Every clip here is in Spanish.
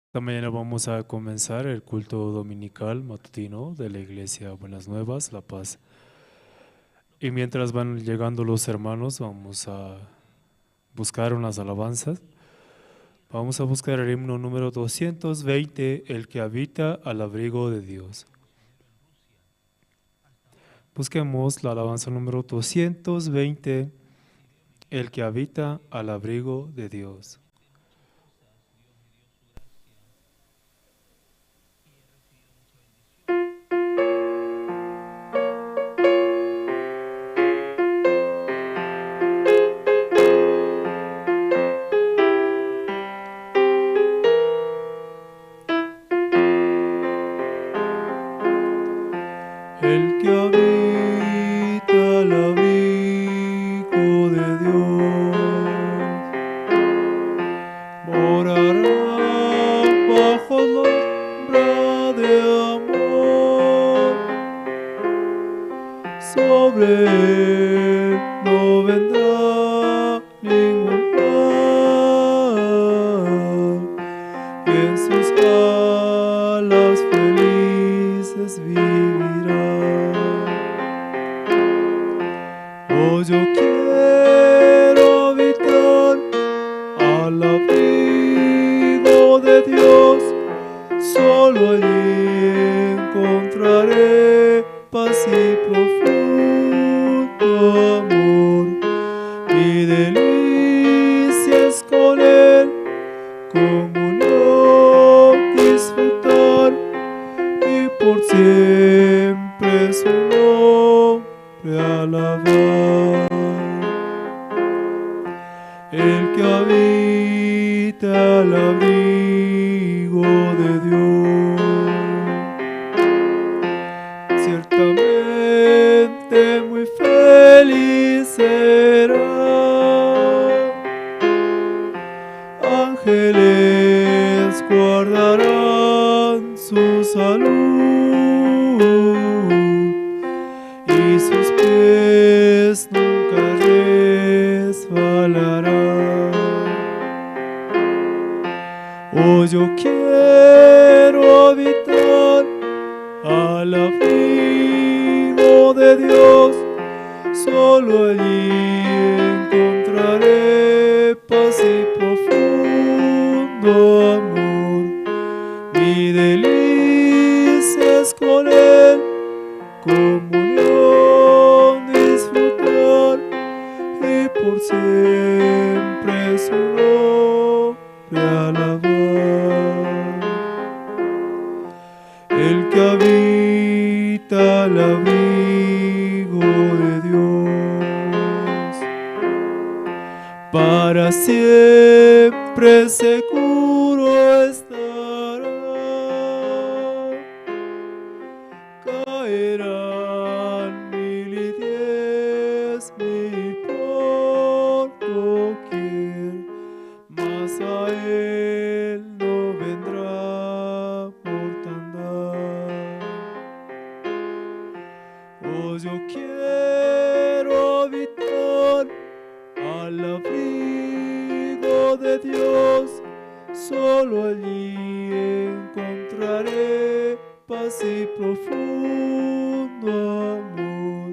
Esta mañana vamos a comenzar el culto dominical matutino de la Iglesia Buenas Nuevas, La Paz. Y mientras van llegando los hermanos, vamos a buscar unas alabanzas. Vamos a buscar el himno número 220, El que habita al abrigo de Dios. Busquemos la alabanza número 220, El que habita al abrigo de Dios. El que habita al abrigo de Dios morará bajo sombra de amor. Sobre él no vendrá ningún mal, y en sus alas felices vivirá. Oh, yo quiero habitar al abrigo de Dios, solo allí encontraré paz y profundo amor. Mi delicia es con Él, comunión disfrutar, y por siempre su nombre alabar. El que habita al abrigo de Dios, ciertamente muy feliz será. Ángeles guardarán su salud, y sus pies nunca resbalarán. Oh, yo quiero habitar al abrigo de Dios, solo allí encontraré paz y profundo amor. Mi delicia es con Él, comunión disfrutar, y por siempre su nombre alabar. El que habita al abrigo de Dios, para siempre seguro estará. Caerán 1000 y 10,000 por doquier, mas a Él no vendrá mortandad. Oh, yo quiero habitar al abrigo de Dios, solo allí encontraré paz y profundo amor.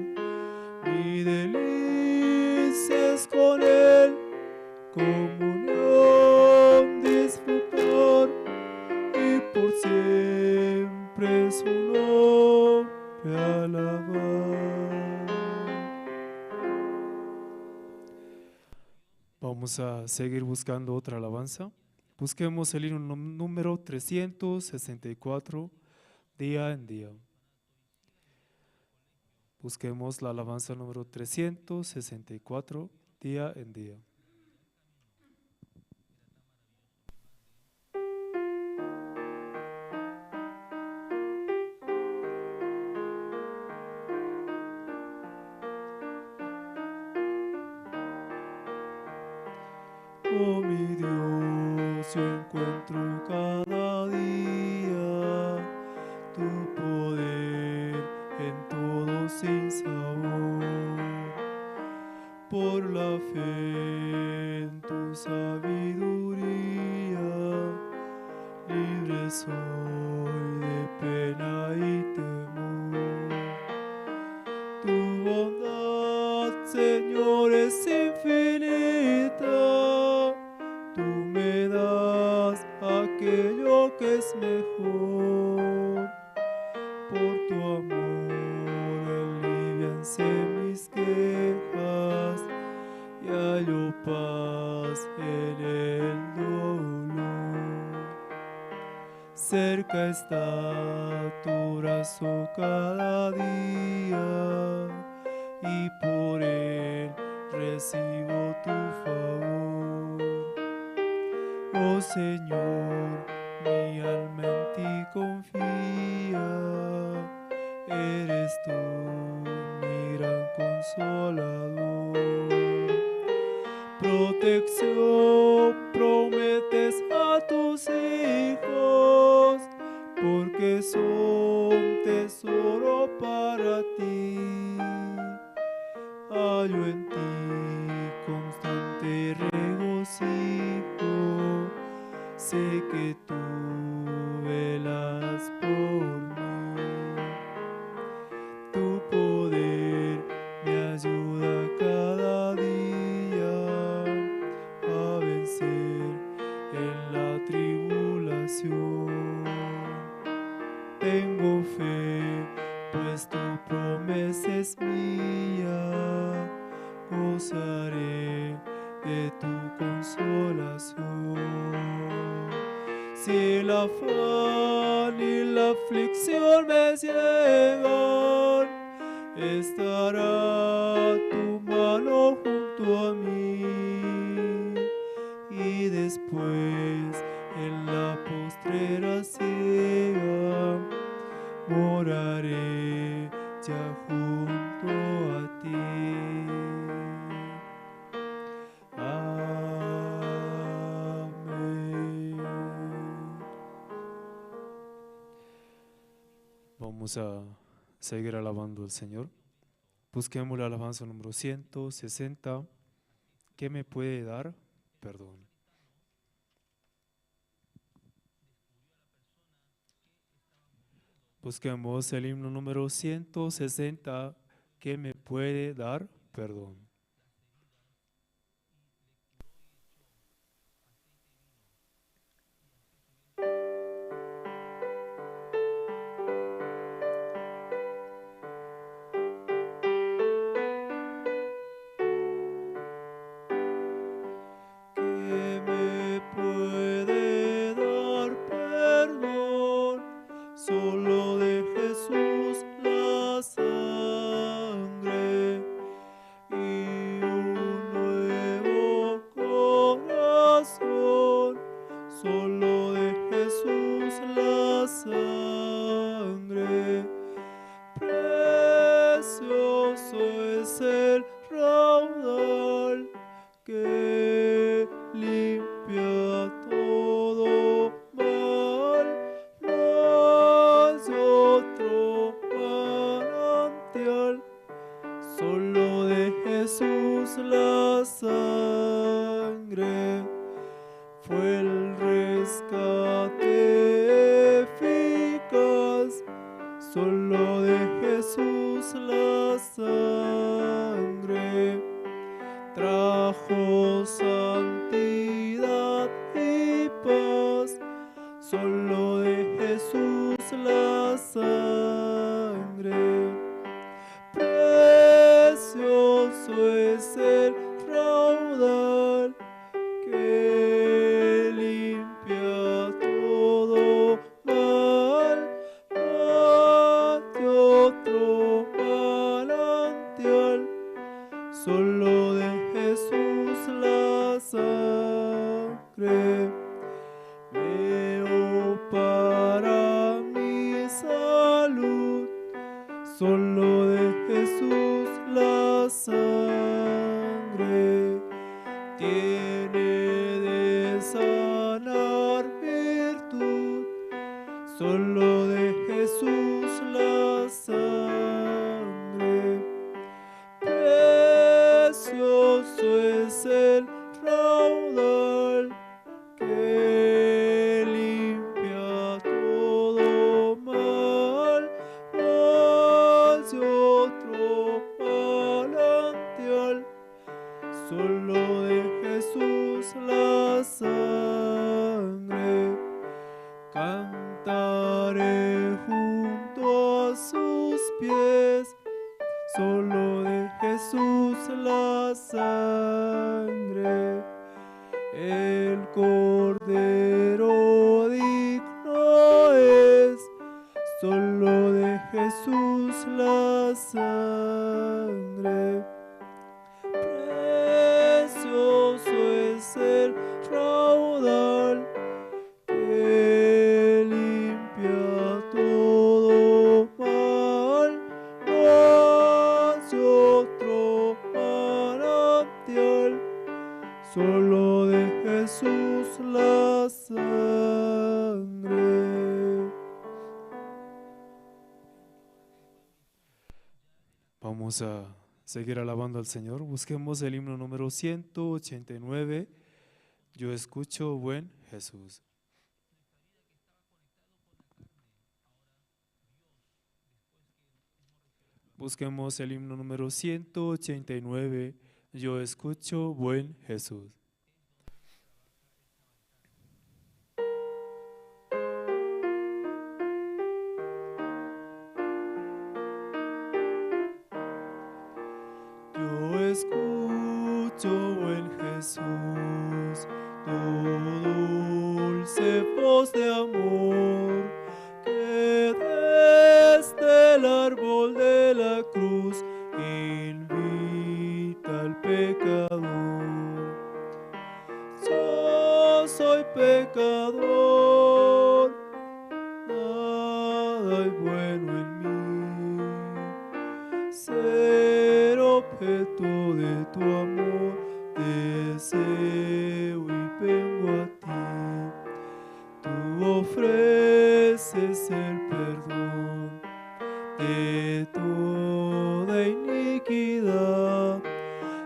Mi delicia es con Él, comunión disfrutar, y por siempre su nombre alabar. Vamos a seguir buscando otra alabanza. Busquemos el himno número 364, día en día. Busquemos la alabanza número 364, día en día. Oh, mi Dios, yo encuentro cada día tu poder en todo sin sabor. Por la fe en tu sabiduría, soy de pena y temor. Tu bondad, Señor, es infinita. Tú me das aquello que es mejor. Por tu amor alivianse mis quejas y hallo paz en el dolor. Cerca está tu brazo cada día y por él recibo tu favor. Oh Señor, mi alma en ti confía, eres tú mi gran consolador. Protección prometes a tus hijos, porque son tesoro para ti. Hallo en ti constante regocijo, sé que tú velas por mí. Tu poder me ayuda cada día a vencer en la tribulación. Tengo fe, pues tu promesa es mía, gozaré de tu consolación. Si el afán y la aflicción me llegan, estará tu mano junto a mí, y después en la postrera ciega moraré ya junto a ti. Amén. Vamos a seguir alabando al Señor. Busquemos la alabanza número 160. ¿Qué me puede dar? Perdón. Busquemos el himno número 160. ¿Qué me puede dar? Perdón. ¿Qué me puede dar perdón? Solo de Jesús la sangre y un nuevo corazón. Solo de Jesús la sangre. Precioso es el raudal que limpia todo mal. No hay otro manantial, solo de Jesús la sangre. Fue el rescate eficaz, solo de Jesús la sangre. Trajo santidad y paz, solo de Jesús la sangre. Precioso es el raudal que limpia todo mal. No hay otro manantial, solo de Jesús la sangre. Veo para mi salud, solo de Jesús la sangre. Tiene de sanar virtud, solo de Jesús la sangre. Precioso es el raudal que limpia Cordero digno es, solo de Jesús la sangre. Precioso es el raudal que limpia todo mal, no hace otro manantial, solo de Jesús la sangre. Vamos a seguir alabando al Señor. Busquemos el himno número 189. Yo escucho, buen Jesús. Busquemos el himno número 189. Yo escucho, buen Jesús. Yo escucho, buen Jesús, tu dulce voz de amor, que desde el árbol de la cruz invita al pecador. Yo soy pecador, nada hay bueno en mí. Ser objeto de tu amor, deseo y vengo a ti. Tú ofreces el perdón de toda iniquidad.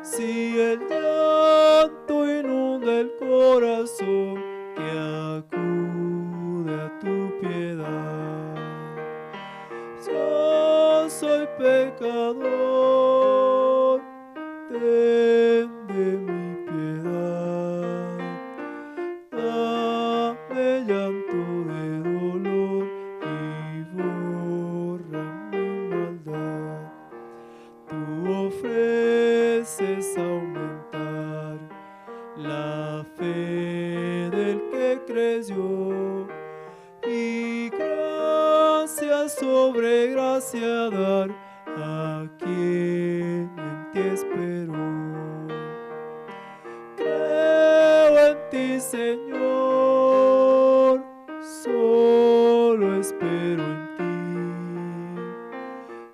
Si el llanto inunda el corazón, que acude a tu piedad. Yo soy pecador, ten de mi piedad. Dame llanto de dolor y borra mi maldad. Tú ofreces aumentar la fe del que creyó y gracia sobre gracia dar a quien en ti esperó. Creo en ti, Señor, solo espero en ti.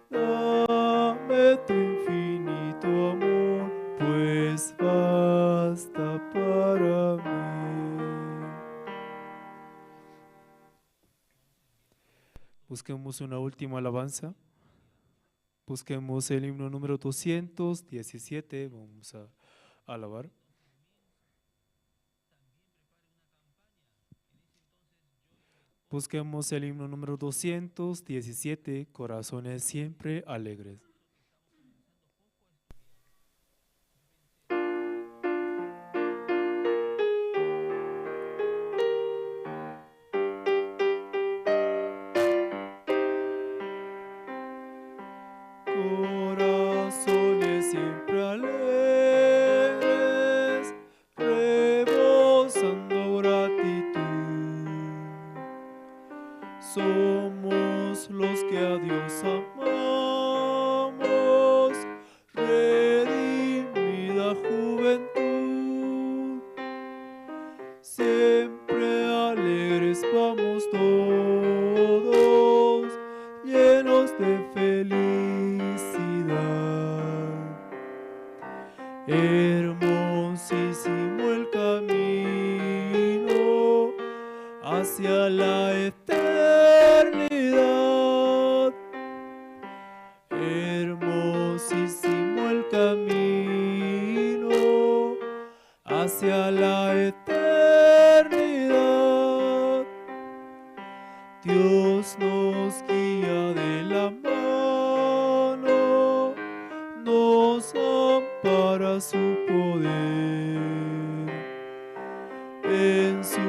Dame tu infinito amor, pues basta para mí. Busquemos una última alabanza. Busquemos el himno número 217. Vamos a alabar. Busquemos el himno número 217, Corazones siempre alegres. Corazones siempre alegres, rebosando gratitud. Somos los que a Dios amamos, redimida juventud. Siempre alegres vamos todos, llenos de felicidad. Hermosísimo el camino hacia la eternidad. Hermosísimo el camino hacia la eternidad. Dios nos guía de la mano, nos ampara su poder. En su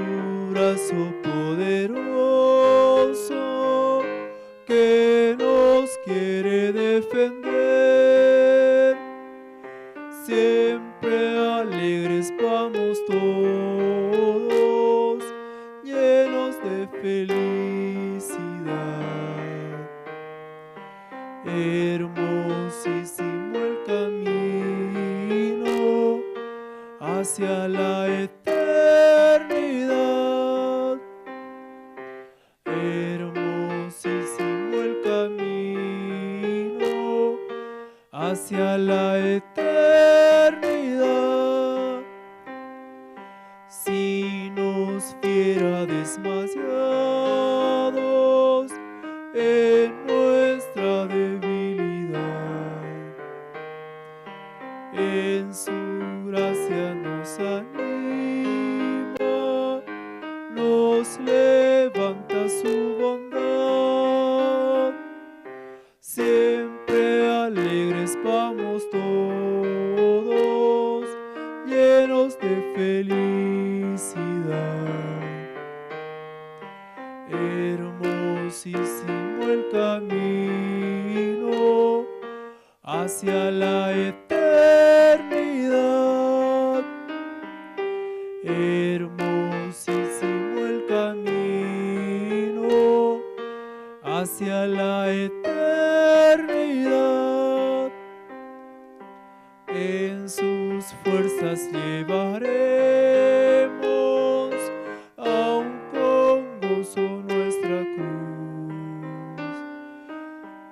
brazo poderoso que nos quiere defender. Siempre alegres vamos todos, fiera desmayados en nuestra debilidad. En su gracia nos anima, nos levanta su bondad. Siempre alegres vamos todos, llenos de felicidad. Hermosísimo el camino hacia la eternidad. Hermosísimo el camino hacia la eternidad. En sus fuerzas llevaremos aún con gozo nuestra cruz.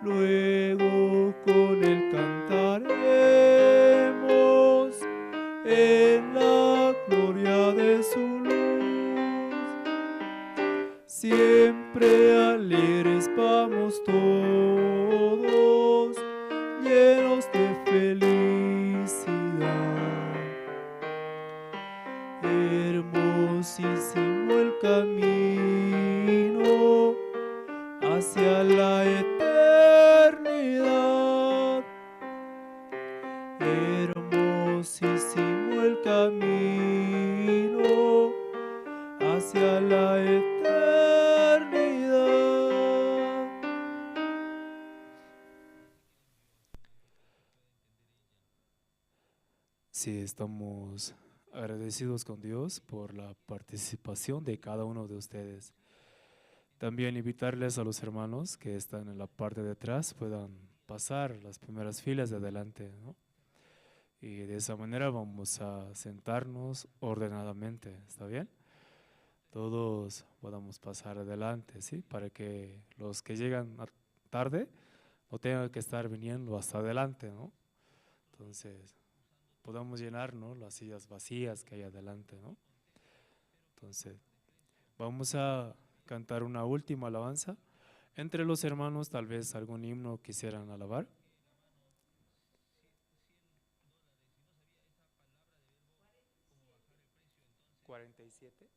Luego con él cantaremos en la gloria de su luz. Siempre alegres vamos todos, llenos de felicidad. Hermosísimo el camino hacia la eternidad. Hermosísimo el camino hacia la eternidad. Sí, estamos agradecidos con Dios por la participación de cada uno de ustedes. También invitarles a los hermanos que están en la parte de atrás puedan pasar las primeras filas de adelante, ¿no? Y de esa manera vamos a sentarnos ordenadamente, ¿está bien? Todos podamos pasar adelante, ¿sí? Para que los que llegan tarde no tengan que estar viniendo hasta adelante, ¿no? Entonces, podamos llenar, ¿no?, las sillas vacías que hay adelante, ¿no? Entonces, vamos a cantar una última alabanza. Entre los hermanos, tal vez algún himno quisieran alabar. 47.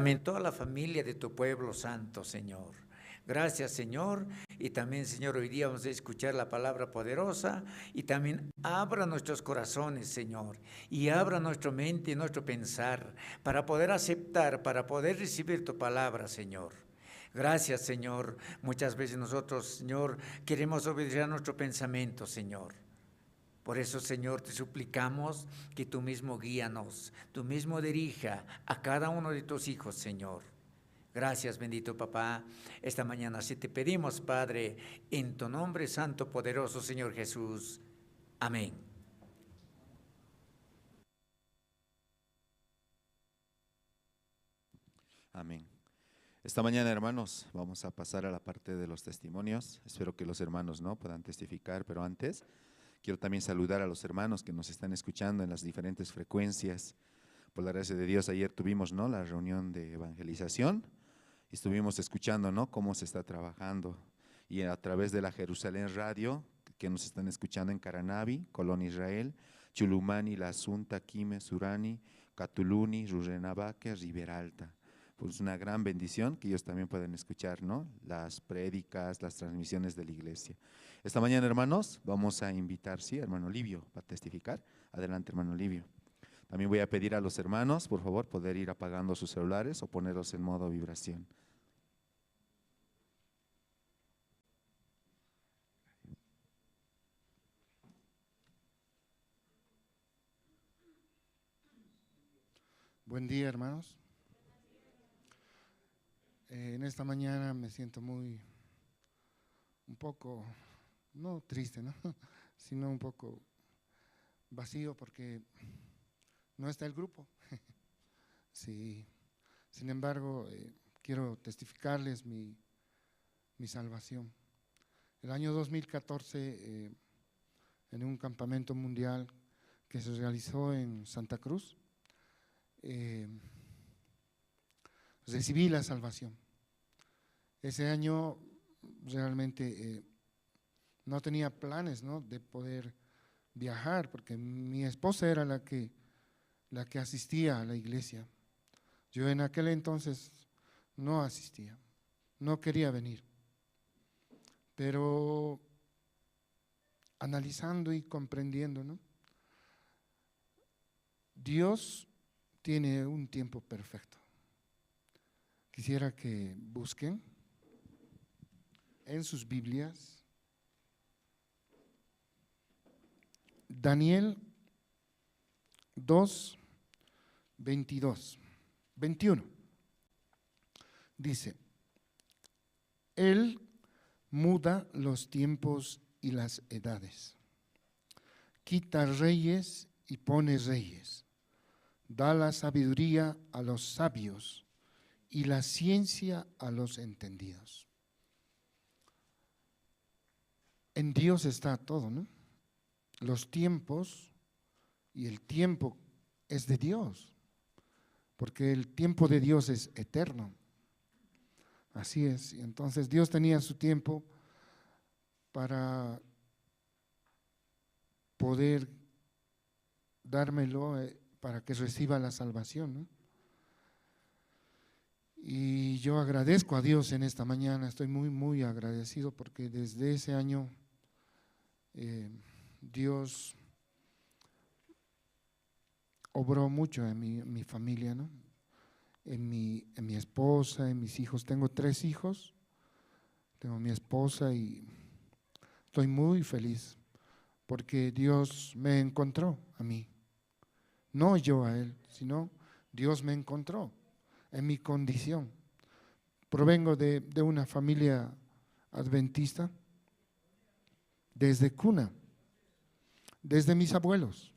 También toda la familia de tu pueblo santo, Señor. Gracias, Señor. Y también, Señor, hoy día vamos a escuchar la palabra poderosa y también abra nuestros corazones, Señor, y abra nuestra mente y nuestro pensar para poder aceptar, para poder recibir tu palabra, Señor. Gracias, Señor. Muchas veces nosotros, Señor, queremos obedecer a nuestro pensamiento, Señor. Por eso, Señor, te suplicamos que tú mismo guíanos, tú mismo dirija a cada uno de tus hijos, Señor. Gracias, bendito papá. Esta mañana sí te pedimos, Padre, en tu nombre santo, poderoso, Señor Jesús. Amén. Amén. Esta mañana, hermanos, vamos a pasar a la parte de los testimonios. Espero que los hermanos no puedan testificar, pero antes quiero también saludar a los hermanos que nos están escuchando en las diferentes frecuencias. Por la gracia de Dios, ayer tuvimos, ¿no?, la reunión de evangelización y estuvimos escuchando, ¿no?, cómo se está trabajando. Y a través de la Jerusalén Radio, que nos están escuchando en Caranavi, Colón Israel, Chulumani, La Asunta, Quime, Surani, Catuluni, Rurrenabaque, Riberalta. Pues una gran bendición que ellos también pueden escuchar, ¿no?, las prédicas, las transmisiones de la iglesia. Esta mañana, hermanos, vamos a invitar, sí, hermano Livio, para testificar. Adelante, hermano Livio. También voy a pedir a los hermanos, por favor, poder ir apagando sus celulares o ponerlos en modo vibración. Buen día, hermanos. En esta mañana me siento un poco, no triste, ¿no?, sino un poco vacío porque no está el grupo. Sí. Sin embargo, quiero testificarles mi salvación. El año 2014, en un campamento mundial que se realizó en Santa Cruz, recibí la salvación. Ese año realmente no tenía planes, ¿no?, de poder viajar, porque mi esposa era la que asistía a la iglesia. Yo en aquel entonces no asistía, no quería venir. Pero analizando y comprendiendo, ¿no?, Dios tiene un tiempo perfecto. Quisiera que busquen en sus Biblias Daniel 2, 22, 21. Dice: Él muda los tiempos y las edades, quita reyes y pone reyes, da la sabiduría a los sabios y la ciencia a los entendidos. En Dios está todo, ¿no? Los tiempos, y el tiempo es de Dios, porque el tiempo de Dios es eterno. Así es. Y entonces Dios tenía su tiempo para poder dármelo, para que reciba la salvación, ¿no? Y yo agradezco a Dios en esta mañana, estoy muy agradecido porque desde ese año Dios obró mucho en mi familia, ¿no?, en mi esposa, en mis hijos. Tengo 3 hijos, tengo mi esposa y estoy muy feliz porque Dios me encontró a mí, no yo a Él, sino Dios me encontró en mi condición. Provengo de una familia adventista desde cuna, desde mis abuelos.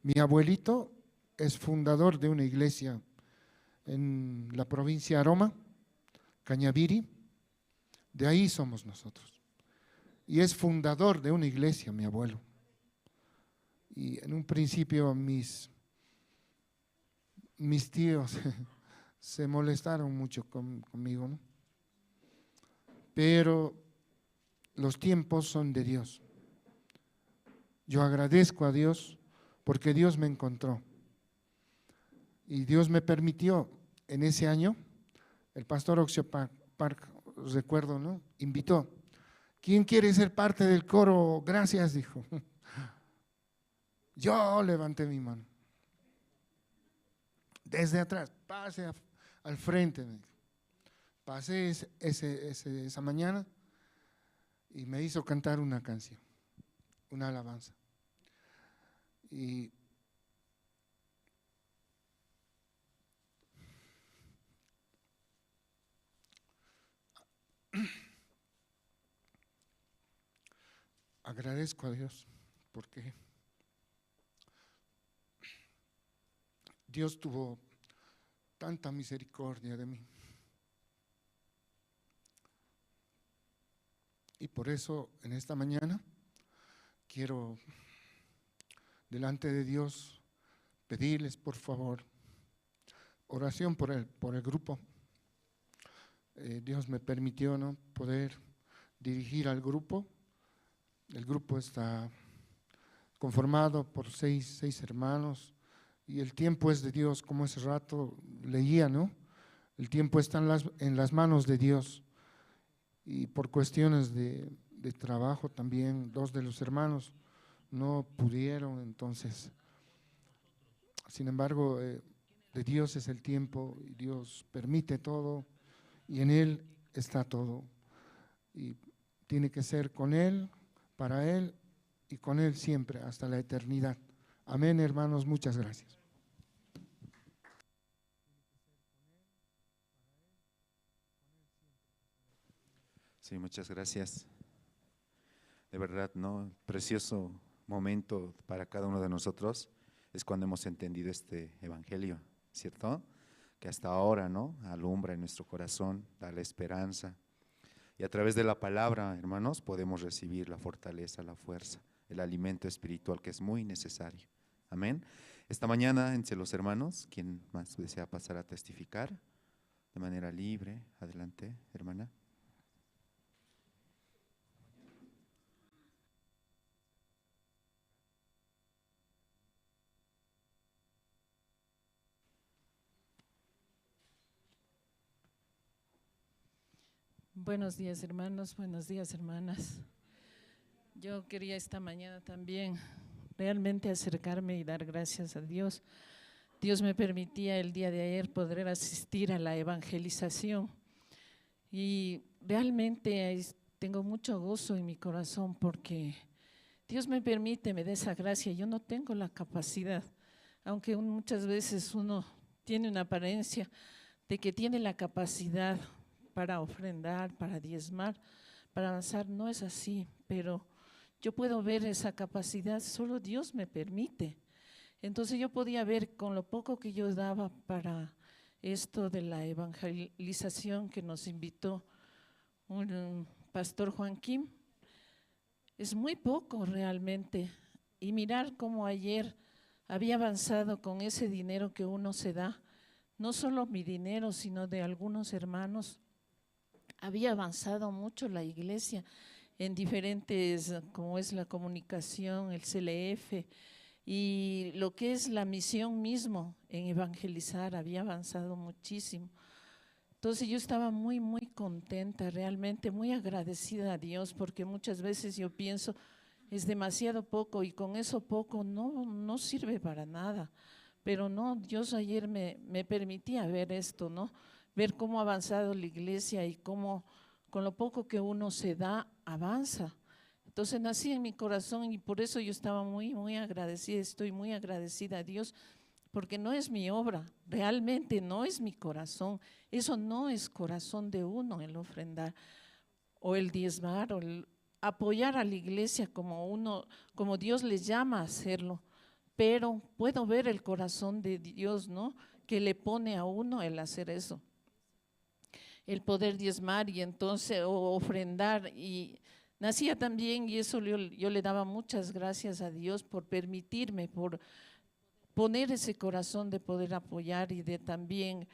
Mi abuelito es fundador de una iglesia en la provincia de Aroma, Cañaviri, de ahí somos nosotros. Y es fundador de una iglesia, mi abuelo. Y en un principio mis tíos se molestaron mucho conmigo, ¿no? Pero los tiempos son de Dios. Yo agradezco a Dios porque Dios me encontró y Dios me permitió en ese año, el pastor Oxio Park, recuerdo, ¿no? Invitó. ¿Quién quiere ser parte del coro? Gracias, dijo. Yo levanté mi mano. Desde atrás, pase al frente. Pasé esa mañana y me hizo cantar una canción, una alabanza. Y agradezco a Dios porque Dios tuvo tanta misericordia de mí. Y por eso en esta mañana quiero delante de Dios pedirles por favor oración por el grupo. Dios me permitió, ¿no?, poder dirigir al grupo. El grupo está conformado por seis hermanos y el tiempo es de Dios, como ese rato leía, ¿no? El tiempo está en las manos de Dios. Y por cuestiones de trabajo también, 2 de los hermanos no pudieron, entonces, sin embargo, de Dios es el tiempo y Dios permite todo y en Él está todo. Y tiene que ser con Él, para Él y con Él siempre, hasta la eternidad. Amén, hermanos, muchas gracias. Sí, muchas gracias. De verdad, ¿no? Precioso momento para cada uno de nosotros es cuando hemos entendido este evangelio, ¿cierto? Que hasta ahora, ¿no?, alumbra en nuestro corazón, da la esperanza. Y a través de la palabra, hermanos, podemos recibir la fortaleza, la fuerza, el alimento espiritual que es muy necesario. Amén. Esta mañana, entre los hermanos, ¿quién más desea pasar a testificar de manera libre? Adelante, hermana. Buenos días, hermanos, buenos días, hermanas. Yo quería esta mañana también realmente acercarme y dar gracias a Dios. Dios me permitía el día de ayer poder asistir a la evangelización y realmente tengo mucho gozo en mi corazón porque Dios me permite, me da esa gracia. Yo no tengo la capacidad, aunque muchas veces uno tiene una apariencia de que tiene la capacidad para ofrendar, para diezmar, para avanzar, no es así, pero yo puedo ver esa capacidad, solo Dios me permite. Entonces yo podía ver con lo poco que yo daba para esto de la evangelización que nos invitó un pastor Juan Kim, es muy poco realmente, y mirar cómo ayer había avanzado con ese dinero que uno se da, no solo mi dinero, sino de algunos hermanos. Había avanzado mucho la iglesia en diferentes, como es la comunicación, el CLF y lo que es la misión mismo en evangelizar, había avanzado muchísimo. Entonces yo estaba muy, muy contenta, realmente muy agradecida a Dios, porque muchas veces yo pienso, es demasiado poco y con eso poco no sirve para nada. Pero no, Dios ayer me permitía ver esto, ¿no? Ver cómo ha avanzado la iglesia y cómo con lo poco que uno se da, avanza. Entonces nací en mi corazón y por eso yo estaba muy, muy agradecida, estoy muy agradecida a Dios, porque no es mi obra, realmente no es mi corazón, eso no es corazón de uno el ofrendar o el diezmar o el apoyar a la iglesia como Dios les llama a hacerlo, pero puedo ver el corazón de Dios, ¿no?, que le pone a uno el hacer eso, el poder diezmar y entonces ofrendar. Y nacía también, y eso yo le daba muchas gracias a Dios por permitirme, por poner ese corazón de poder apoyar y de también,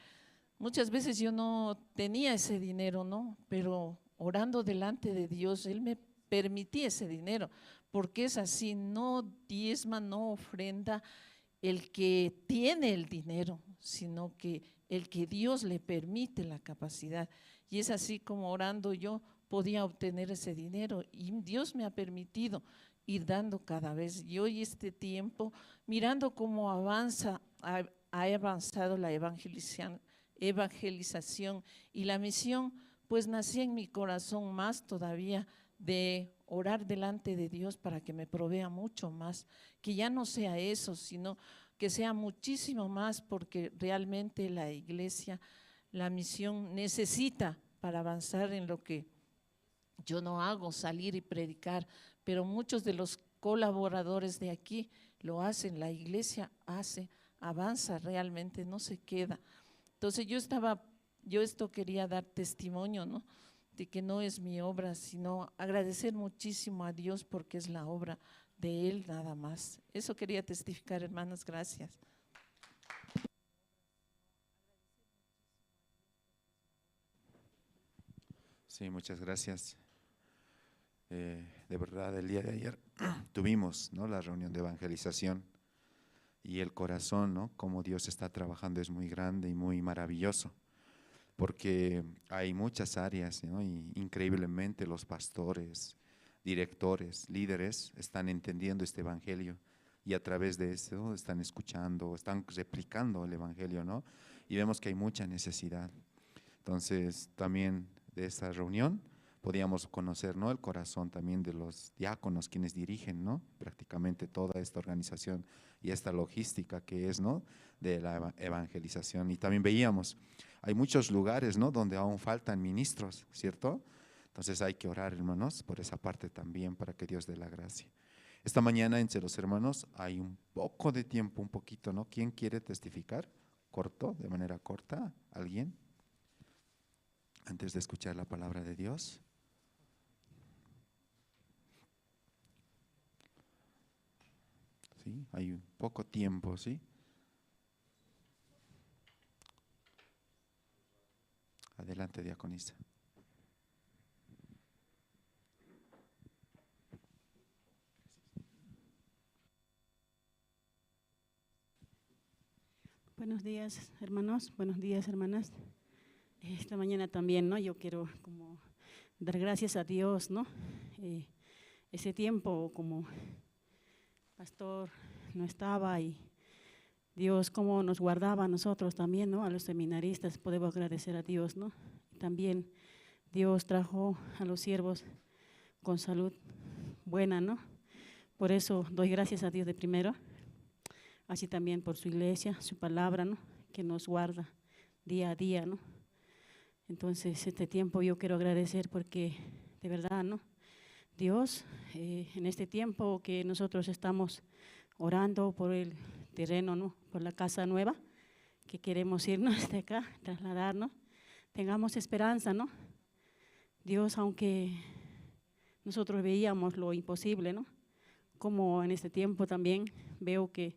muchas veces yo no tenía ese dinero, ¿no?, pero orando delante de Dios, Él me permitía ese dinero, porque es así, no diezma, no ofrenda el que tiene el dinero, sino que el que Dios le permite la capacidad. Y es así como orando yo podía obtener ese dinero y Dios me ha permitido ir dando cada vez. Y hoy este tiempo, mirando cómo ha avanzado la evangelización y la misión, pues nací en mi corazón más todavía de orar delante de Dios para que me provea mucho más, que ya no sea eso, sino que sea muchísimo más, porque realmente la iglesia, la misión necesita para avanzar en lo que yo no hago, salir y predicar, pero muchos de los colaboradores de aquí lo hacen, la iglesia hace, avanza realmente, no se queda. Entonces yo esto quería dar testimonio, ¿no?, de que no es mi obra, sino agradecer muchísimo a Dios porque es la obra de Él nada más. Eso quería testificar, hermanos, gracias. Sí, muchas gracias. De verdad, el día de ayer tuvimos, ¿no?, la reunión de evangelización y el corazón, ¿no?, como Dios está trabajando es muy grande y muy maravilloso, porque hay muchas áreas, ¿no?, y increíblemente los pastores, directores, líderes están entendiendo este evangelio y a través de eso están escuchando, están replicando el evangelio, ¿no? Y vemos que hay mucha necesidad. Entonces, también de esta reunión podíamos conocer, ¿no?, el corazón también de los diáconos, quienes dirigen, ¿no?, prácticamente toda esta organización y esta logística que es, ¿no?, de la evangelización. Y también veíamos, hay muchos lugares, ¿no?, donde aún faltan ministros, ¿cierto? Entonces hay que orar, hermanos, por esa parte también, para que Dios dé la gracia. Esta mañana entre los hermanos hay un poco de tiempo, un poquito, ¿no? ¿Quién quiere testificar? Corto, de manera corta, ¿alguien? Antes de escuchar la palabra de Dios. Sí, hay un poco tiempo, ¿sí? Adelante, diaconisa. Buenos días, hermanos, buenos días, hermanas. Esta mañana también, ¿no?, yo quiero como dar gracias a Dios, ¿no? Ese tiempo como pastor no estaba y Dios como nos guardaba a nosotros también, ¿no?, a los seminaristas, podemos agradecer a Dios, ¿no? También Dios trajo a los siervos con salud buena, ¿no? Por eso doy gracias a Dios de primero, así también por su iglesia, su palabra, ¿no?, que nos guarda día a día, ¿no? Entonces, este tiempo yo quiero agradecer porque, de verdad, ¿no?, Dios, en este tiempo que nosotros estamos orando por el terreno, ¿no?, por la casa nueva, que queremos irnos de acá, trasladarnos, tengamos esperanza, ¿no? Dios, aunque nosotros veíamos lo imposible, ¿no?, como en este tiempo también veo que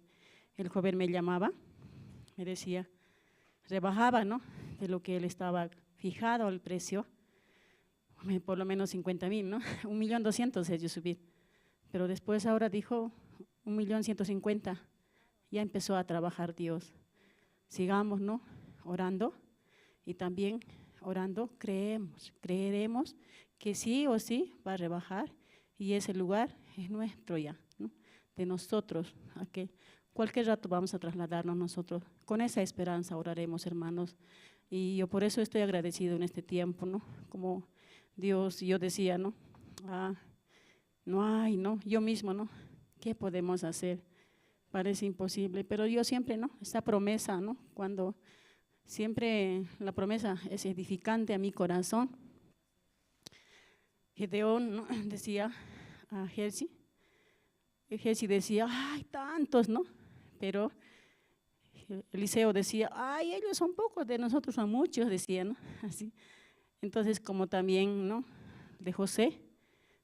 el joven me llamaba, me decía, rebajaba, ¿no?, de lo que él estaba fijado el precio, por lo menos 50,000, ¿no? 1.200.000 ellos subir, pero después ahora dijo 1.150.000, ya empezó a trabajar Dios. Sigamos, ¿no?, orando y también orando creeremos que sí o sí va a rebajar y ese lugar es nuestro ya, ¿no?, de nosotros, a que cualquier rato vamos a trasladarnos nosotros. Con esa esperanza oraremos, hermanos, y yo por eso estoy agradecido en este tiempo, ¿no?, como Dios, yo decía, ¿no?, no hay, ¿no?, yo mismo, ¿no?, ¿qué podemos hacer? Parece imposible, pero yo siempre, ¿no?, esa promesa, ¿no?, cuando siempre la promesa es edificante a mi corazón. Gedeón, ¿no?, decía a Jersi decía, ay, tantos, ¿no?, pero Eliseo decía, ay, ellos son pocos, de nosotros son muchos, decía, ¿no?, así. Entonces, como también, ¿no?, de José,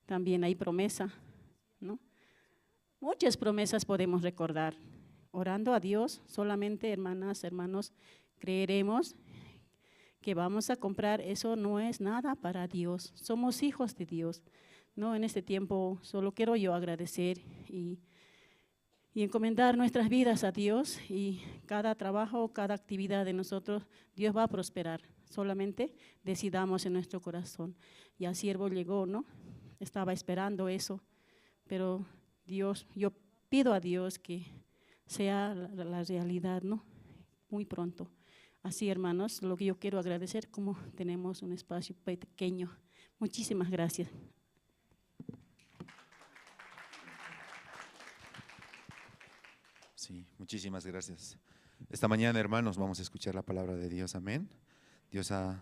también hay promesa, ¿no? Muchas promesas podemos recordar. Orando a Dios, solamente, hermanas, hermanos, creeremos que vamos a comprar, eso no es nada para Dios. Somos hijos de Dios, ¿no? En este tiempo solo quiero yo agradecer y y encomendar nuestras vidas a Dios, y cada trabajo, cada actividad de nosotros, Dios va a prosperar. Solamente decidamos en nuestro corazón. Y al siervo llegó, ¿no? Estaba esperando eso, pero Dios, yo pido a Dios que sea la realidad, ¿no? Muy pronto. Así, hermanos, lo que yo quiero agradecer, como tenemos un espacio pequeño. Muchísimas gracias. Sí, muchísimas gracias. Esta mañana, hermanos, vamos a escuchar la palabra de Dios. Amén. Dios a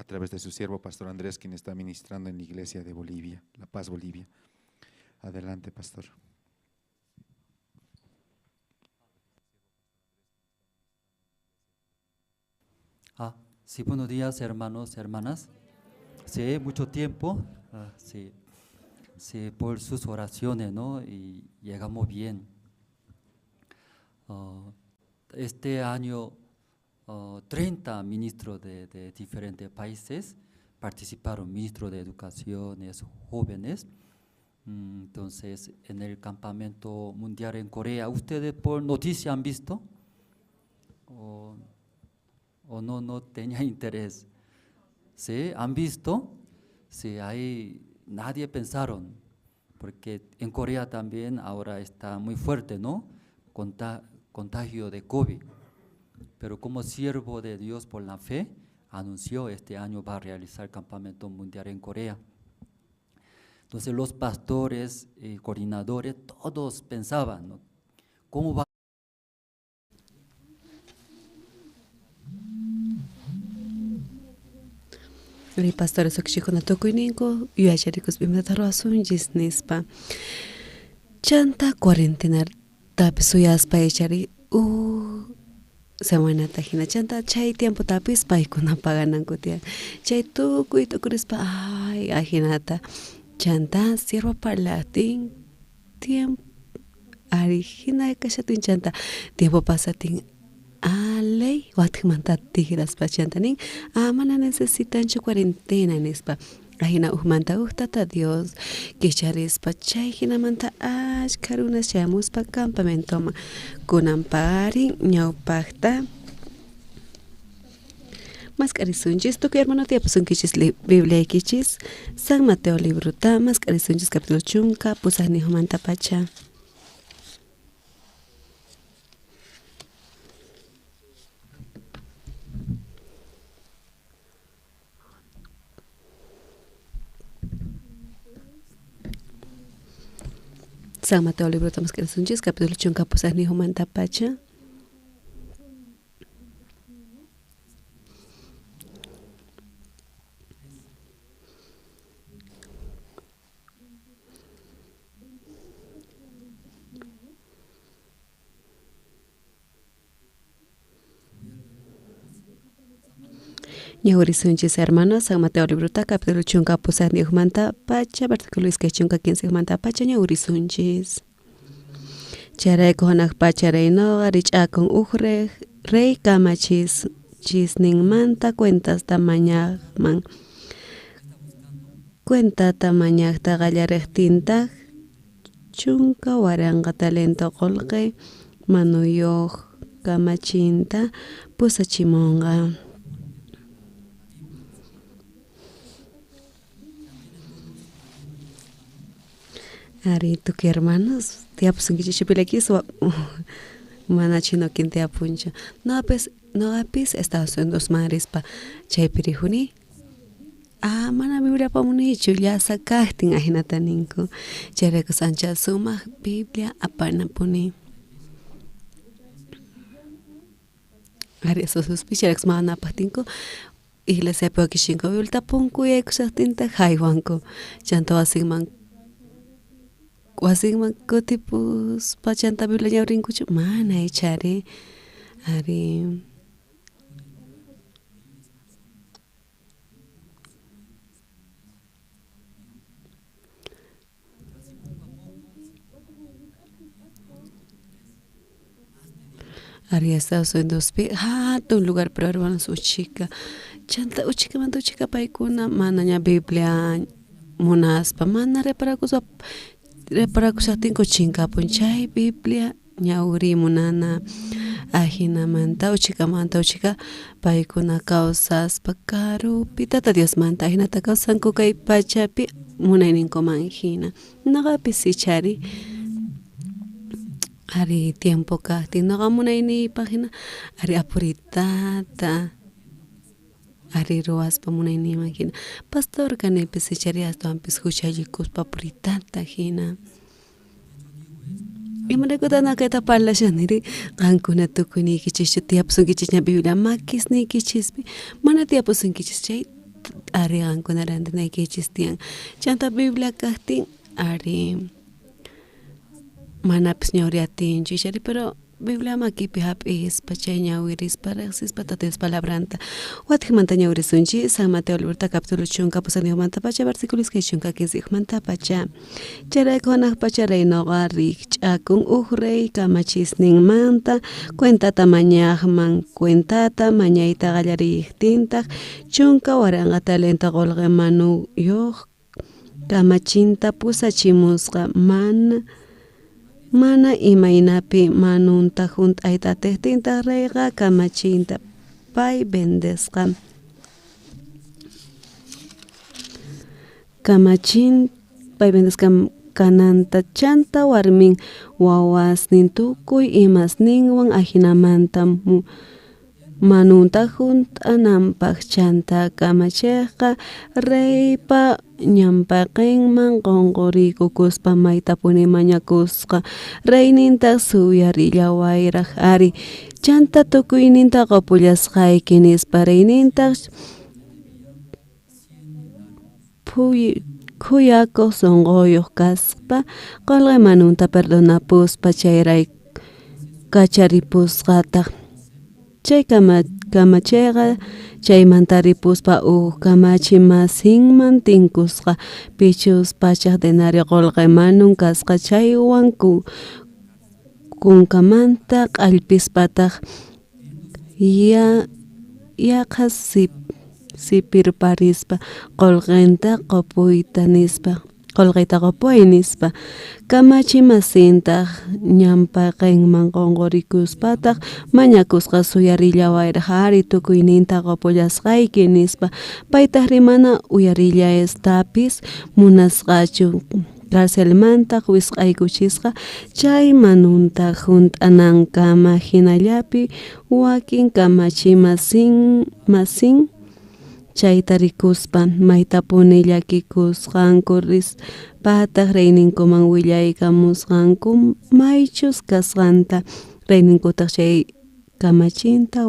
través de su siervo, Pastor Andrés, quien está ministrando en la iglesia de Bolivia, La Paz, Bolivia. Adelante, pastor. Sí, buenos días, hermanos, hermanas. Sí, mucho tiempo, sí, sí, por sus oraciones, ¿no? Y llegamos bien. Este año, 30 ministros de diferentes países participaron, ministros de educaciones, jóvenes. Entonces, en el campamento mundial en Corea, ¿ustedes por noticia han visto? ¿O no tenía interés? ¿Sí? ¿Han visto? Sí, ahí nadie pensaron, porque en Corea también ahora está muy fuerte, ¿no? Contagio de COVID. Pero como siervo de Dios por la fe, anunció este año va a realizar campamento mundial en Corea. Entonces los pastores y coordinadores, todos pensaban, ¿no? ¿Cómo va? Ri pastores okshikuna tukuyninku yuyacharikus bimdata ruasunchis nispa. Chanta cuarentena tapis suyaspa echari semanata hina chanta chay tiempo tapis paykuna pagananku tiyan. Chay tukuy tukurispa ay ahinata chanta sirva parlatin tiempo ari hina kashatin chanta tiempo pasatin ley watmanta tigiras pachantanin mana necesitan cuarentena nispa ahina manta tata Dios kicharispa chay hinamanta karunas chayamuspa campamento kunamparin ñawpakta mascarisunchis tukuy hermano tiapusunkichis Biblia kichis San Mateo libruta mascarisunchis capítulo chunka pusajnihumanta pacha. San Mateo libro estamos que sunchis capítulo 1 capusas ni humanta pacha. Ñahurisunchis hermanos, San Mateo libro capítulo 1 capusas ni humanta pacha, versículo 15 humanta pacha ñahurisunchis. Charay kohanak pacha reyno richakon rey kamachis chisning manta cuentas tamañaman. Cuenta tamañakta gallarektinta chunka waranga talento kolque manuyoh kamachinta pusachimonga. Ari tuki hermanos, tiapus un kichichipilekis mana chino kin tiapuncha. No apis Estados Unidos marispa chay pirihuni. Mana Biblia pamuni chulia sakahtin ahinataninko. Cherekus ancha suma Biblia apana puni. Ari esos suspicios mana patinko. Iglesia peo kishinko Biblia punku yekusahtinta haiwanko. Chanto asigman wasing magkotipus pachanta Biblia ñawrinkuchu mana echari ari Estados Unidos un lugar pero hermanos uchika chanta uchika manda uchika paykuna mana ña Biblia munaspa mana reparakushatinko chinkapun chay Biblia ñawri munana ajinamanta uchika paykuna kawsaspa karupi tata Diosmanta ajinata kawsanku kay pachapi munayninkuman hina noqapi sichari ari tiempo kaktin noqa munayniypaq hina ari apuritata ari ruwaspa munayniyman hina pastor kanipi sichari aswanpis huchallikuspa apuritata hina imanakutana kayta parlashaniri qankuna tukuynikichischu tiyapusunkichis ña Biblia makisniykichispi mana tiyapusunkichis chay ari qankuna rantinaykichis tiyan chanta Biblia kaktin ari manapis ñawri atinchu ishari pero Biblia makipi hap'ispa chay ñawirispa riqsispa tatius palabranta wathikmanta ñawrisunchis San Mateo librota capítulo chunka pusaniqmanta pacha versículos kay chunka 15manta pacha chayraykuna pacha reynoqa rikch'akun rey kamachisninmanta cuentata mañaqman cuentata mañayta qallariytiktaq chunka waranqa talenta qolqe manuyuq kamachinta pusachimusqa mana imaynapi manunta hunt'ayta tiqtinta reyqa kamachinta pay bendesqa kananta chanta warmin wawasnin tukuy imasninwan ajinamanta manunta hunt'ananpaq chanta kamachiqqa reypa ñampaqinman qunqurikukuspa maytapuni mañakusqa reynintaq suyarilla wayraq ari chanta tukuyninta qopullasqayki nispa reynintaq khuyakuq sunquyuq kaspa qolqay manunta perdonapuspa chayray kacharipusqataq chay kamachiqa chaymanta ripuspa kamachimasinman tinkusqa pichus pachaq denario qolqay manun kasqa chaywan kunkamanta q'allpispataq yaqa sipirparispa qolqinta qopuyta nispa qolqayta qopuy nispa kamachimasintaq ñampaqinman qunqurikuspataq mañakusqa suyarilla wayraq ari tukuyninta qopullasqayki nispa paytaq rimana uyarilla estapis munasqachu carcelmanta wisq'aykuchisqa chay manunta hunt'anankama hinallapi wakin kamachimasin chayta rikuspa maytapuni llakikusqanku rispataq reyninkuman willaykamusqanku maychus kasqanta reyninkutaq chay kamachinta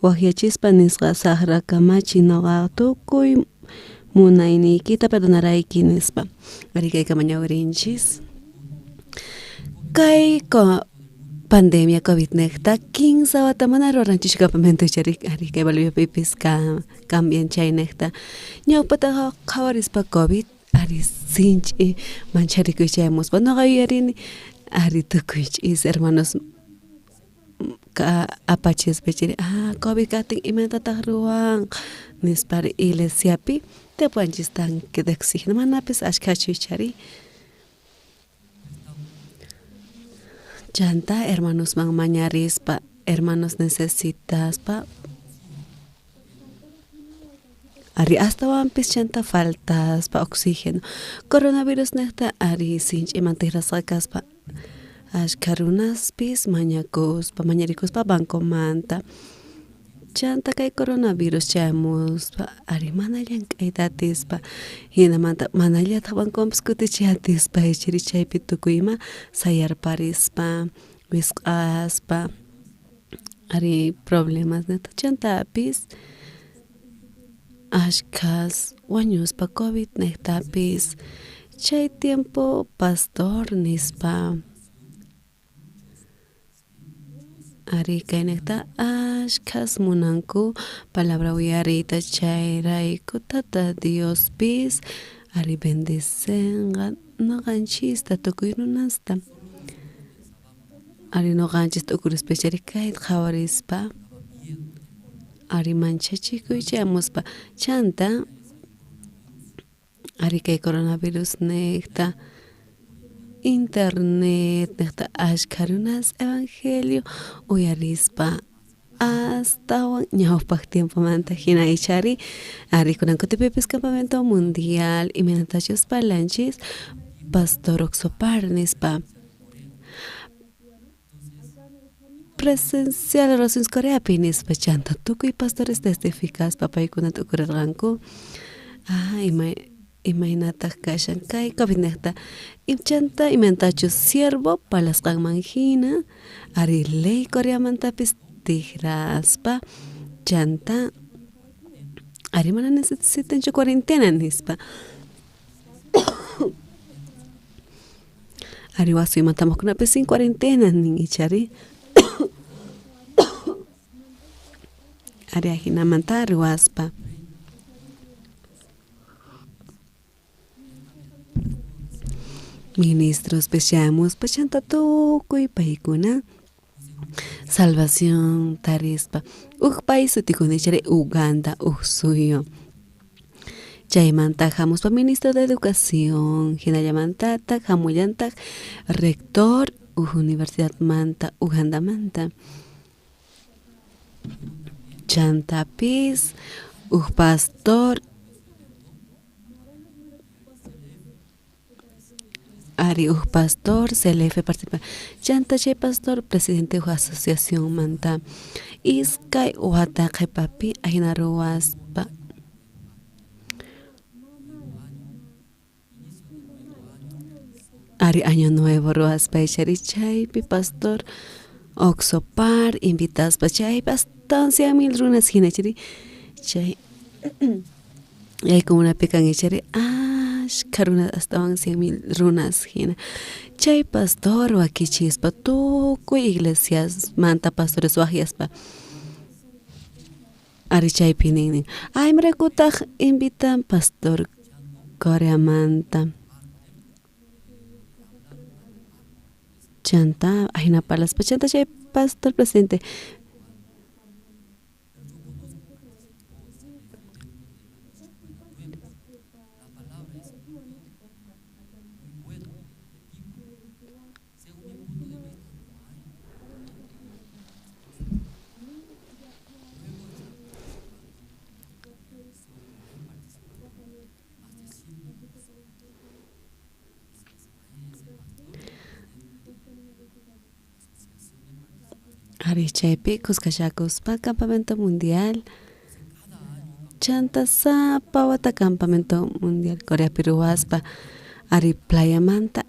wakyachispa nisqa saqra kamachi noqa tukuy munayniykita perdonarayki nispa ari kaykama ñawrinchis kay pandemia COVID nekta 15 wata mana ruranchis campamento chari ari kay Boliviapipis cambian chay nekta ñawpata qhawarispa COVID ari sinchi mancharikuychaymuspa noqa yuyarini ari tukuychis hermanos apachispa chiri COVID katin imatataq ruwan nispa iglesiapi tepuanchis tanque de oxígeno manapis ashkachu chari chanta hermanos man mañarispa hermanos necesitaspa ari hasta wampis chanta faltaspa oxígeno coronavirus nekta ari sinch imantirasqa kaspa ashkarunaspis mañarikuspa bankomanta chanta kay coronavirus chamuspa ari mana llank'aytatispa hinamanta mana llataq bankomanpas kutichiyatispa ichiri chaypi tukuyma sayarparispa wisq'aspa ari problemas neta chantapis ashkas wañuspa COVID nektapis chay tiempo pastor nispa ari kaynekta ashkas munanku palabra uyarita chayrayku tata Diospis ari bendicenqa noqanchista tukuy runasta ari noqanchista ukurispa chari kayta qhawarispa ari manchachikuychamuspa chanta ari kay coronavirus nekta internet nechta ashkarunas evangelio uyarispa hasta ñawpak tiempo manta hina ichari ari kunan kutipipis campamento mundial y menatachos palanchis pastor oxoparnispa presencial Rosins Corea pinis pachanta tukuy pastores testificas papaykuna tukurirqanku imaynataj kashan kay COVID nekta imchanta imentachus siervo palasqanman hina ari ley Coreamantapis tigraspa chanta ari mana necesitanchu cuarentena nispa ari wasuymantamukunapis sin cuarentena nin ichari ari ahinamanta ruaspa ministros pechamos pachanta tukuy paykuna salvación tarispa país utikunichari Uganda suyo chaymanta hamuspa ministro de educación hinallamantata hamullantak rector universidad manta Uganda manta chantapis pastor ari pastor CLF participa chanta chay pastor presidente asociación manta iskay wataqe papi ahina ruwaspa ari año nuevo ruwaspa chaypi pastor oxopar invitaspa chaypi hasta 100,000 runas hinachiri chay yaykunapi kan ichari karuna hasta 100,000 runas hina chay pastor wakichispa tukuy iglesias manta pastores wajiaspa ari chaypi nin marakutaj invitan pastor Corea manta chanta ahina palaspa chanta chay pastor presidente ari chaypi kuskashakuspa campamento mundial chanta sapa wata campamento mundial Corea piruwaspa ari playa manta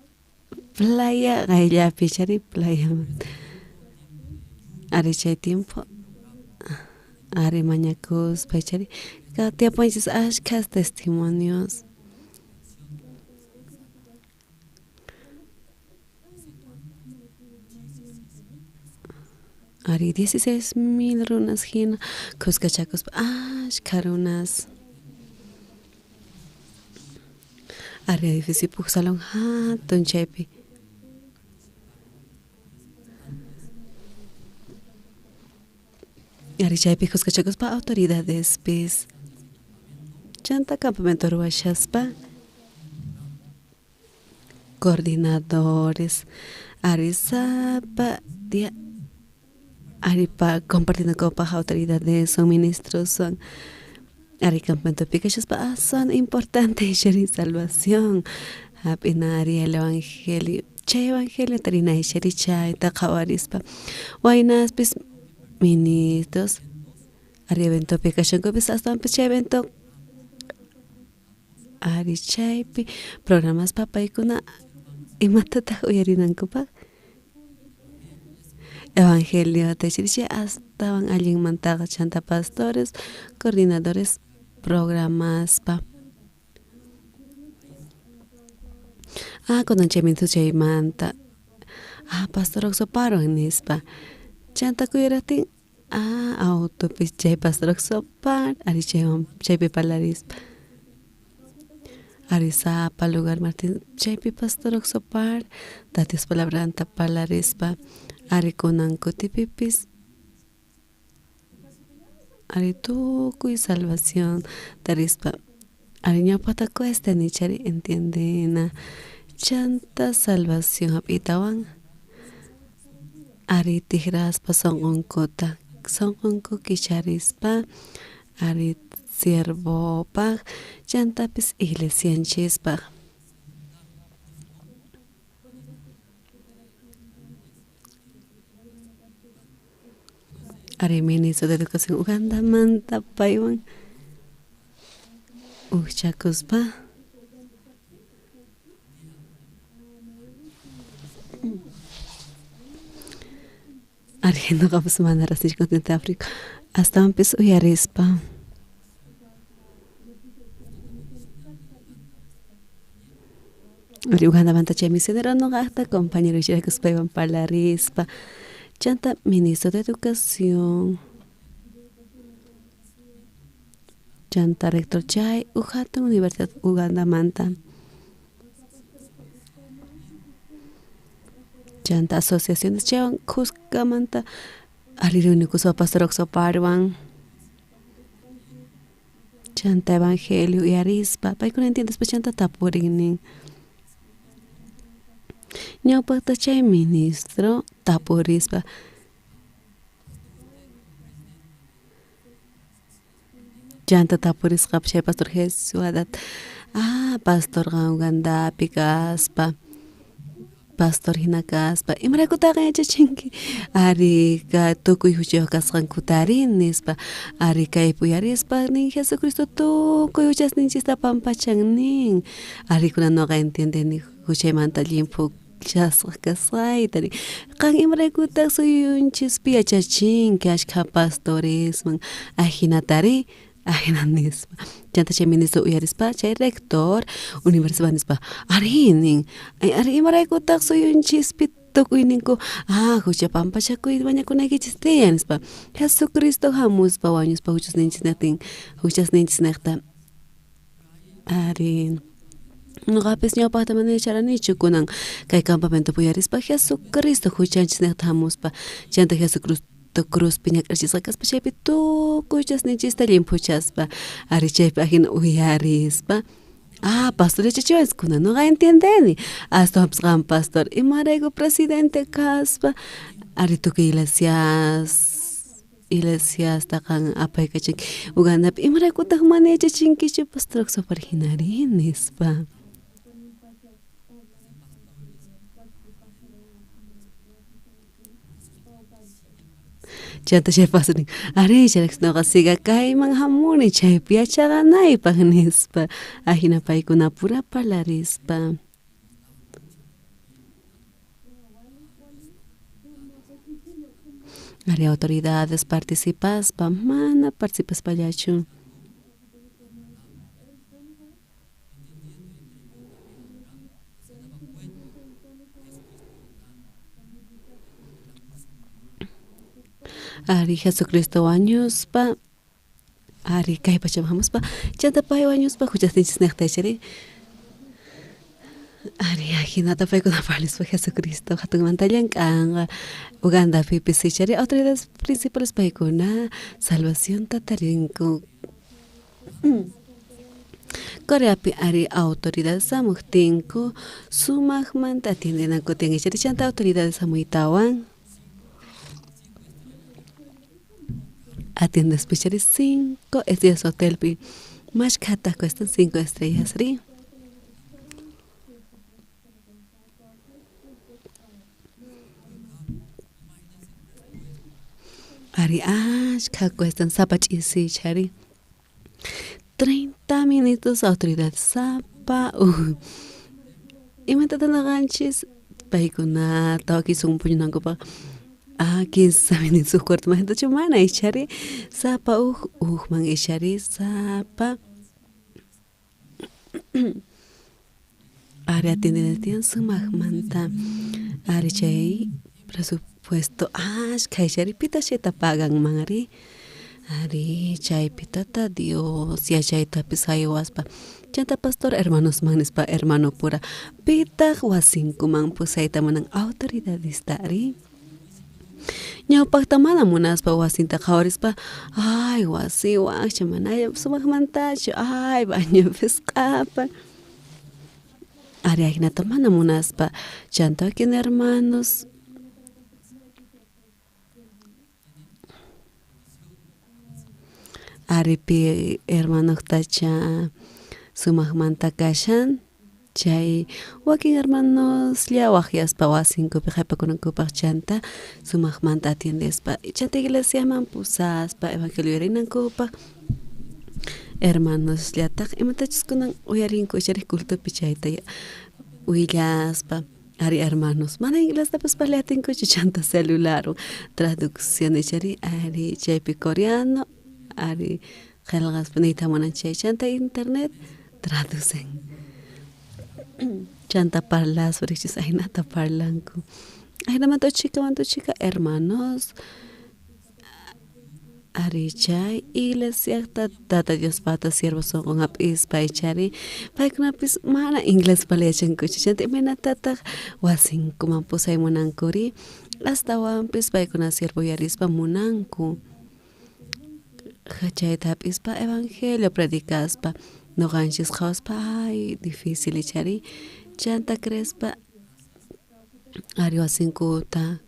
playa gayllapi chari playa manta ari chay tiempo ari mañakuspa chari katiapanchis ashkas testimonios ari 16,000 runas hina kuskachakos karunas ari edificio salón hatun chaypi ari chaypi kuskachakos autoridades pis chanta campamento ruwashaspa coordinadores ari sapa dia ari compartiendo con autoridades son ministros son ari campamento pikashaspa son importantes sheri salvación apinari el evangelio chay evangelio tarina sheri chay taqawarispa waynaspis ministros ari evento pikashanko bis hasta chay evento ari chaypi programas papaykuna imatataq uyarinankupak evangelio techiriche hasta alguien mantaga chanta pastores coordinadores programas cuando chemiento chay manta pastor oxoparo nispa chanta kuyaratin autopis chay pastor oxopar ari chaypi palarispa ari sapa lugar Martín chaypi pastor oxopar datis palabranta palarispa ari kunan kutipipis ari tukuy salvación tarispa ari ñawpata cuesta ni chari entiendena chanta salvación apitawan ari tigraspa sonqunkuta sonqunku kicharispa ari siervopa chantapis iglesianchispa ari ministro de educación Uganda manta paywan uchakuspa ari nuqapas mana rasish continente África astawanpis uyarispa ari Uganda manta chay misionero nuqaqta compañero ishirakuspaywan parlarispa chanta ministro de educación chanta rector chay hatun universidad Uganda manta chanta asociaciones chaywan Cuscamanta ari reunikuspa pastor Oxoparwan chanta evangelio uyarispa paykuna entiendespa chanta tapurinin ñawpakta chay ministro tapurispa chanta tapurisqapi chay pastor Jesus Haddad pastorqa Ugandapi kaspa pastor hina kaspa imarakutaqa yachachinki ari tukuy huchayuq kasqan kutarin nispa ari kaypi uyarispa nin Jesucristo tukuy huchasninchista pampachan nin ari kuna noqa entiendeni huchaymanta limpu kasqaytari qan imaraykutaq suyunchispi yachachinki ashkha pastoresman ajinatari ajina nispa chanta chay ministro uyarispa chay rector universidad nispa ari nin ari imaraykutaq suyunchispi tukuy ninku hucha pampachakuy mañakunaykichis tiyan nispa Jesucristo hamuspa wañuspa huchasninchisnaqta ari nuqapis ñawpaqta mana yacharanichu kunan kay campamento uyarispa Jesucristo huchanchisnaqta hamuspa chanta Jesucristo cruzpi ñak'archisqa kaspa chaypi tukuy huchasninchista limpuchaspa ari chaypi ajina uyarispa pastor yachachiwanchis kunan nuqa entiendeni astawanpis qan pastor imarayku presidente kaspa ari tukuy iglesias taqan apaykachinki Ugandapi imaraykutaq mana yachachinkichu pastor Oxopar hinari nispa chanta chay pastor ari charakusnoqa siga kayman hamuni chaypi yachaqanaypaq nispa ajina paykuna pura parlarispa ari autoridades participaspa mana participaspallachu ari Jesucristo wañuspa ari kay pachaman hamuspa chanta pay wañuspa huchasninchisnaqta yachari ari ajinata paykuna parlispa Jesucristo hatunmanta llank'anqa Ugandapipis yachari autoridades principales paykuna salvación tatarinku Coreapi ari autoridades samukhtinku sumaqmanta atiendenakutin yachari chanta autoridades samuytawan atiendes pichari 5 estrellas hotelpi mashkata cuestan 5 estrellas ri ari ashka cuestan sapachisi chari 30 minutos autoridad sapa imanta tanaqanchis paykuna tawaki sunpuñunankupa 15 minutos cuarto más entonces mana ichari sapa man ichari sapa ari atienden tian sumagmanta ari chay presupuesto kay ichari pita cheta pagan mangari ari chay pitata Dios ya chay tapis waspa chanta pastor hermanos manispa hermano pura pita wasinku man pusaita manang autoridadista ari ñawpaqta mana munaspa wasinta qhawarispa wasi waqcha manaya sumaqmantachu baño pisqapa Ari ajinata mana munaspa chanta kin hermanos. Aripi hermano tacha sumak manta kashan chay wakin hermanos llawak yaspa wasinkupi qhipakunankupaq chanta sumak manta atiendespa chanta iglesiaman pusaspa evangelio rinankupak hermanos llatak imatachus kunan uyarinku icharik cultupi chayta willaspa ari hermanos mana inglestapas parlatinkuchu chanta celular traducción ichari ari chaypi coreano ari qelqaspa niyta munanchay chanta internet traducen chanta parlas richis aynata parlanku ayna mantuchika hermanos ari chay iglesia tata Dios pata siervos son con apis paichari paikunapis mana inglés paliachankuchu chanta imena tata wasin kumampusay munankuri hasta wampis paikuna siervo yarispa munanku chaytapispa evangelio predicaspa noqanchis qhawaspa ay difícil ichari chanta crespa ari wasinkuta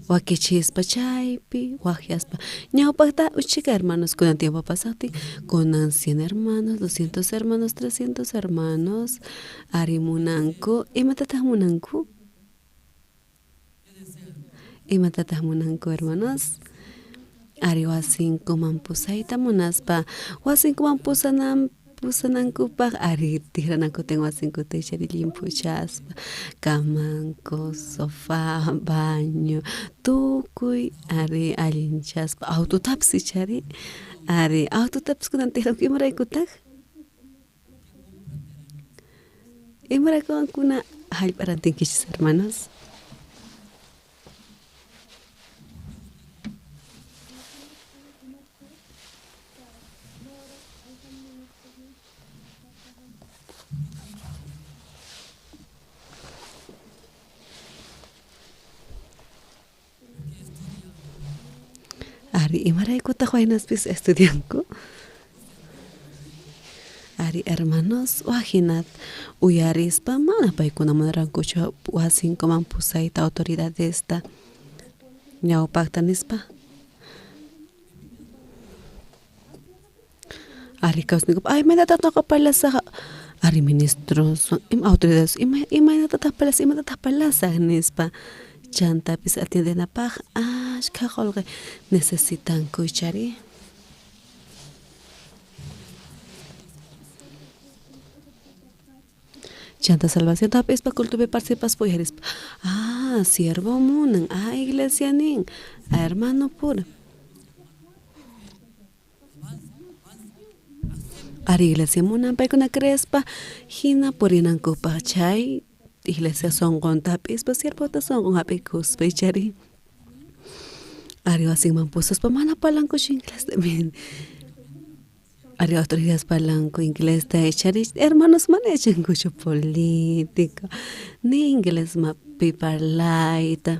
wakichispa chaypi wakyaspa ñawpakta uchika hermanos kunan tiempo pasaqtin kunan 100 hermanos 200 hermanos 300 hermanos ari munanku imatataq munanku hermanos ari wasinkuman pusayta munaspa wasinkuman pusanankupaq ari tikranankuten wasinkuta ichari limpuchaspa kamanku sofá baño tukuy ari allinchaspa autotapas ichari ari autotapas kunan tikranku imaraykutaq imaraykunkuna hallp'arantinkichis hermanos. Ari imaraykutaq waynaspis estudianku ari hermanos wajinat uyarispa mana paykuna munarankuchu wasinkuman pusayta autoridadesta ñawpaqta nispa ari kawsnikupa ay maynatataq parlasaqa ari ministros autoridades imaynatataq parlasa imatataq parlasaq nispa chantapis atiendenapaq ashka qolqi necesitanku ichari chanta salvación tapispa cultupi participas puyarispa siervo munan iglesia nin hermano pura ari iglesia munan paykuna crespa hina purinankupaq chay iglesia sonqon tapispa siervota sonqon hapikuspa ichari ari wasinman pusaspa mana parlankuchu inglés también ari autoridades parlanku inglés ta ichari hermanos mana echankuchu política ni inglés mapi parlayta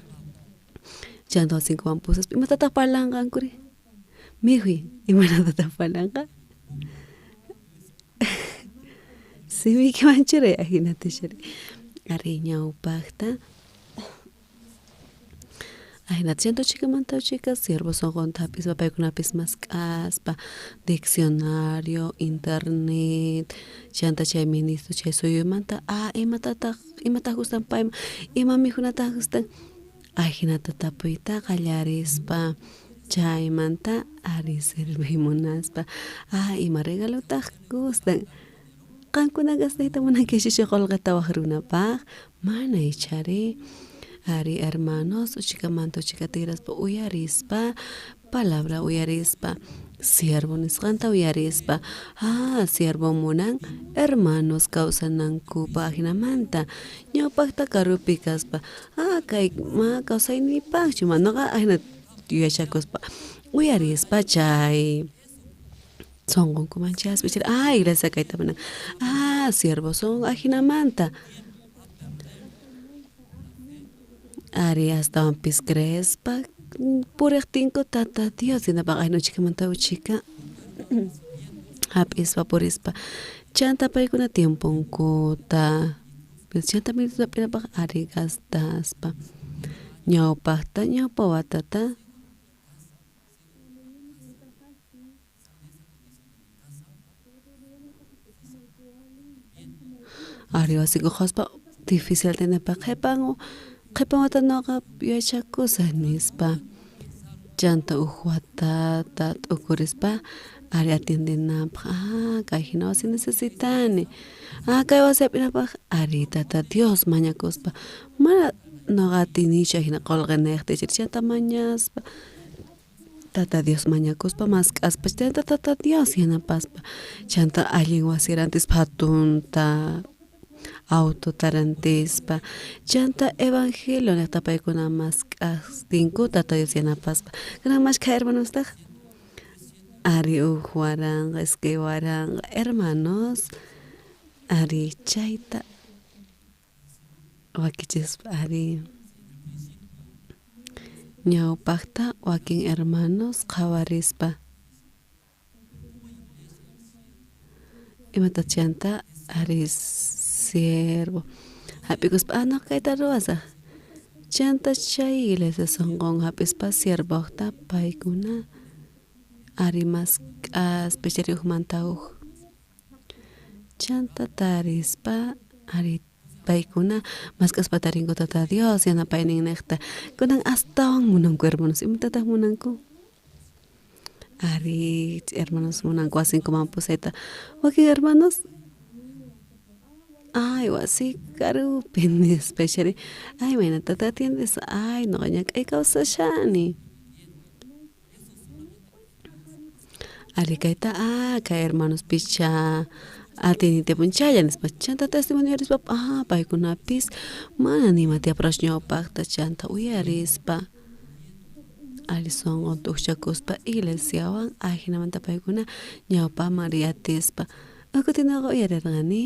chanta wasinkuman pusaspa imatataq parlanqankuri mihui imanatataq parlanqa simikimanchuri ajinata ichari ari ñawpaqta ajinata chantuchikamanta uchika siervos sonqontapis paykunapis mask'aspa diccionario internet chanta chay ministro chay suyumanta imataq gustan payman ima mijunataq gustan ajinata tapuyta qallarispa chaymanta ari servimunaspa ima regalotaq gustan qankuna gastayta munankichishu qolqata waqrunapaq mana ichari ari hermanos uchikamanta uchika tigraspa uyarispa palabra uyarispa siervo nisqanta uyarispa siervo munan hermanos kawsanankupa ajinamanta ñawpaqta karupi kaspa kay kawsaynipaqchu manaqa ajina yuyachakuspa uyarispa chay sonqonkumanchaspa ichari iglesia kayta munan siervo son ajinamanta ari hastawanpis crespa puriqtinku tata Dios hinapaq aynuchikamanta uchika hap'ispa purispa chanta paykuna tiempunkuta pues chanta minuto pinapaq ari gastaspa ñawpaqta ñawpa watata ari wasikuqaspa difícil tinepa qhipan wata noqa yachakusaq nispa chanta uj watata t'ukurispa ari atendinapaq kay hina wasi necesitani kay wasi apinapaq ari tata Dios mañakuspa mana noqa atinicha hina qolqinayqta chanta mañaspa tata Dios mañakuspa mask'aspa chanta tata Dios yanapaspa chanta allin wasirantis hatunta auto tarantispa chanta evangelio niqta paykuna mask'astinku tata Dios yanapaspa kanan mashkha hermanostaq ari uj waranqa iskay waranqa hermanos ari chayta wakichispa ari ñawpaqta wakin hermanos qhawarispa imata chanta ari siervo hap'ikuspa noqa kayta ruwasaq chanta chay iglesia sunqun hap'ispa siervoqta paykuna ari mask'aspa chari ujmanta uj chanta tarispa ari paykuna mask'aspa tarinku tata Dios yanapaynin niqta kunan astawan munanku hermanos imatataq munanku ari hermanos munanku wasinkuman pusayta wakin hermanos wasi karupi nispa chari maynatata atiendes noqa ñak'ay kawsashani ari kayta kay hermanos picha atinitipun chaya nispa chanta testimonio rispa paykunapis mana nima tiapurash ñawpaqta chanta uyarispa ari sunqunta ukchakuspa iglesiawan hinamanta paykuna ñawpaman riyatispa ukutinaqa uyarirqani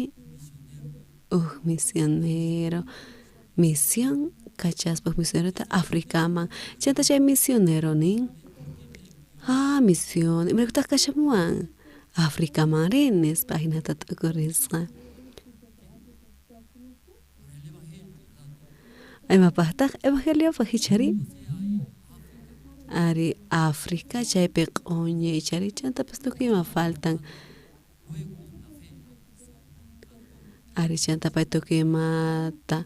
misionero misión kachaspa misionerota Africaman chanta chay misionero nin misión imaykutaq kashamuwan Africaman rinispa hinata t'ukurisqa imapaqtaq evangeliopa hichari ari África chaypi q'uñi chari chantapis tukuyman faltan ari chanta pay tukuymanta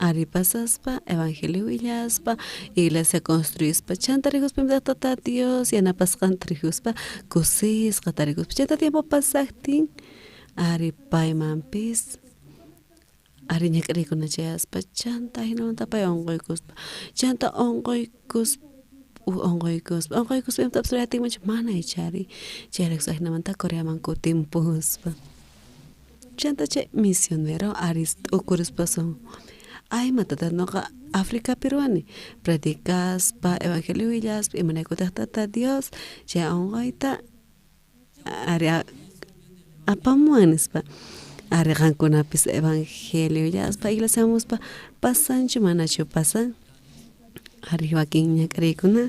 ari pasaspa evangelio willaspa iglesia construispa chanta rikuspa tata Dios yanapasqanta rikuspa kusisqa tarikuspa chanta tiempo pasaqtin ari paymanpis ari ñak'riykuna chayaspa chanta hinamanta pay unquykuspa chanta unquykuspa imatapas rurayatinmanchu mana ichari chayrikuspa hinamanta Coreaman kutimpuspa chanta chay misionero ari t'ukurispa son imatata noqa África peruani predicaspa evangelio willaspa imanaykutaq tata Dios chay unquyta ari apamuwan nispa ari qankunapis evangelio willaspa iglesiamuspa pasanchu manachu pasan ari wakin ñak'riykuna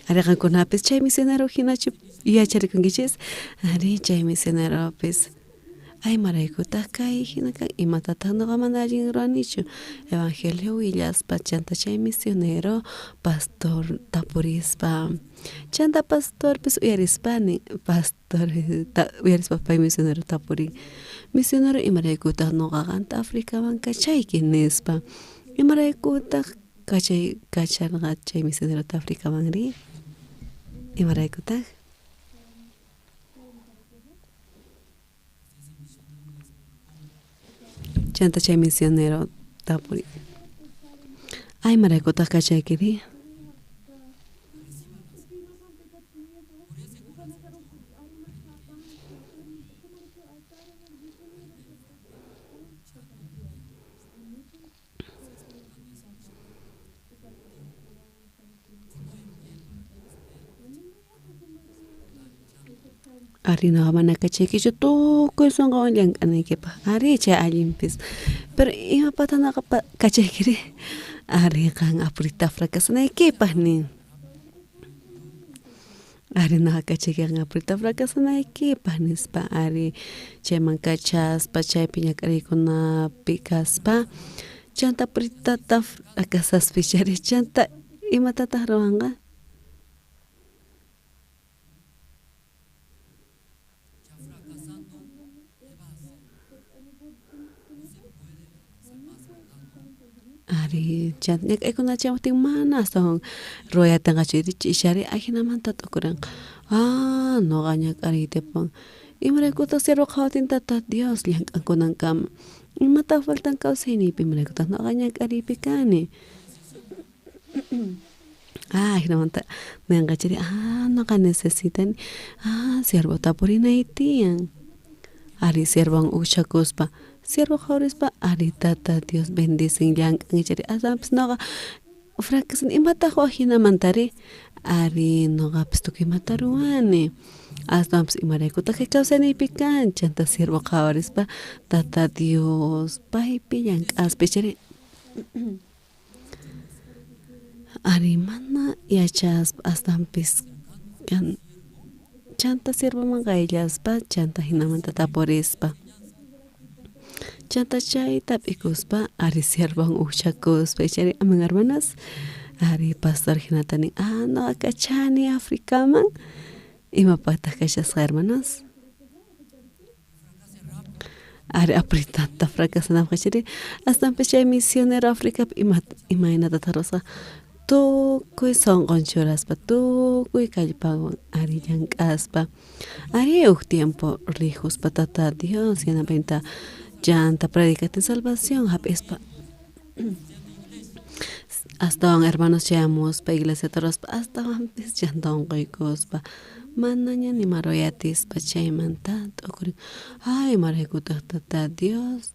ari qankunapis chay misionero hinachu yacharikunkichis ari chay misioneropis maraykutaq kay hinakan imatataq noqa mana allin ruanichu evangelio willaspa chanta chay misionero pastor tapurispa chanta pastorpis uyarispani pastor uyarispa pay misionero tapurin misionero imaraykutaq noqaqanta Africaman kachayki nispa imaraykutaq kacharqa chay misionero Africaman ri imaraykutaq chanta chay misionero tapuri maraykutaq kachaykiri ari naqa mana kachaykichu tukuy sunqawan llank'anaykipaq ari chay allinpis pero imapata naqa kachaykiri ari qan apurita fracasanaykipaq nin Ari no kachigan aprita fracasana equipa nispa ari chayman kachaspa chaypi ñakarikuna pikaspa chanta pritata fracasaspi chari chanta imatata ruanga. Ari chanta ñak'aykuna chaymutin mana astawan royatangachu ishari ajinamanta t'ukuran noqa ñak'ariytipan imaraykutaq sirwa qhawtin tata Dios llank'ankunankama imataq faltan kawsaynipi imaraykutaq noqa ñak'ariypi kani ajinamanta ninqachari noqa necesitani siervota purinay tiyan ari siervan uchakuspa siervo qhawrispa ari tata Dios bendicen llank'anchari asapis noqa fracasan imataq wajinamantari ari noqapis tukuymanta ruwani asapis imaraykutaq kawsanaypi kan chanta siervo qhawarispa tata Dios paypi llank'aspi chari ari mana yachaspa astanpis kan chanta siervoman qayllaspa chanta hinamanta tapurispa chanta chayta p'ikuspa ari siervan uchakuspa chari aman hermanas ari pastor hinatanin noqa kachani Africaman imapaqtaq kashasqa hermanos ari apritata fracasanapaq chari astanpis chay misionero Africapi imaynata tarusqa tukuy sonqon churaspa tukuy kallpawan ari llank'aspa ari huk tiempo rijuspa tata Dios yanapayta llanta predicatin salvación hap'ispa astawan hermanos chayamuspa iglesia taruspa astawanpis llantawan quykuspa manaña nima royatispa chaymanta t'ukurin imaraykutaq tata Dios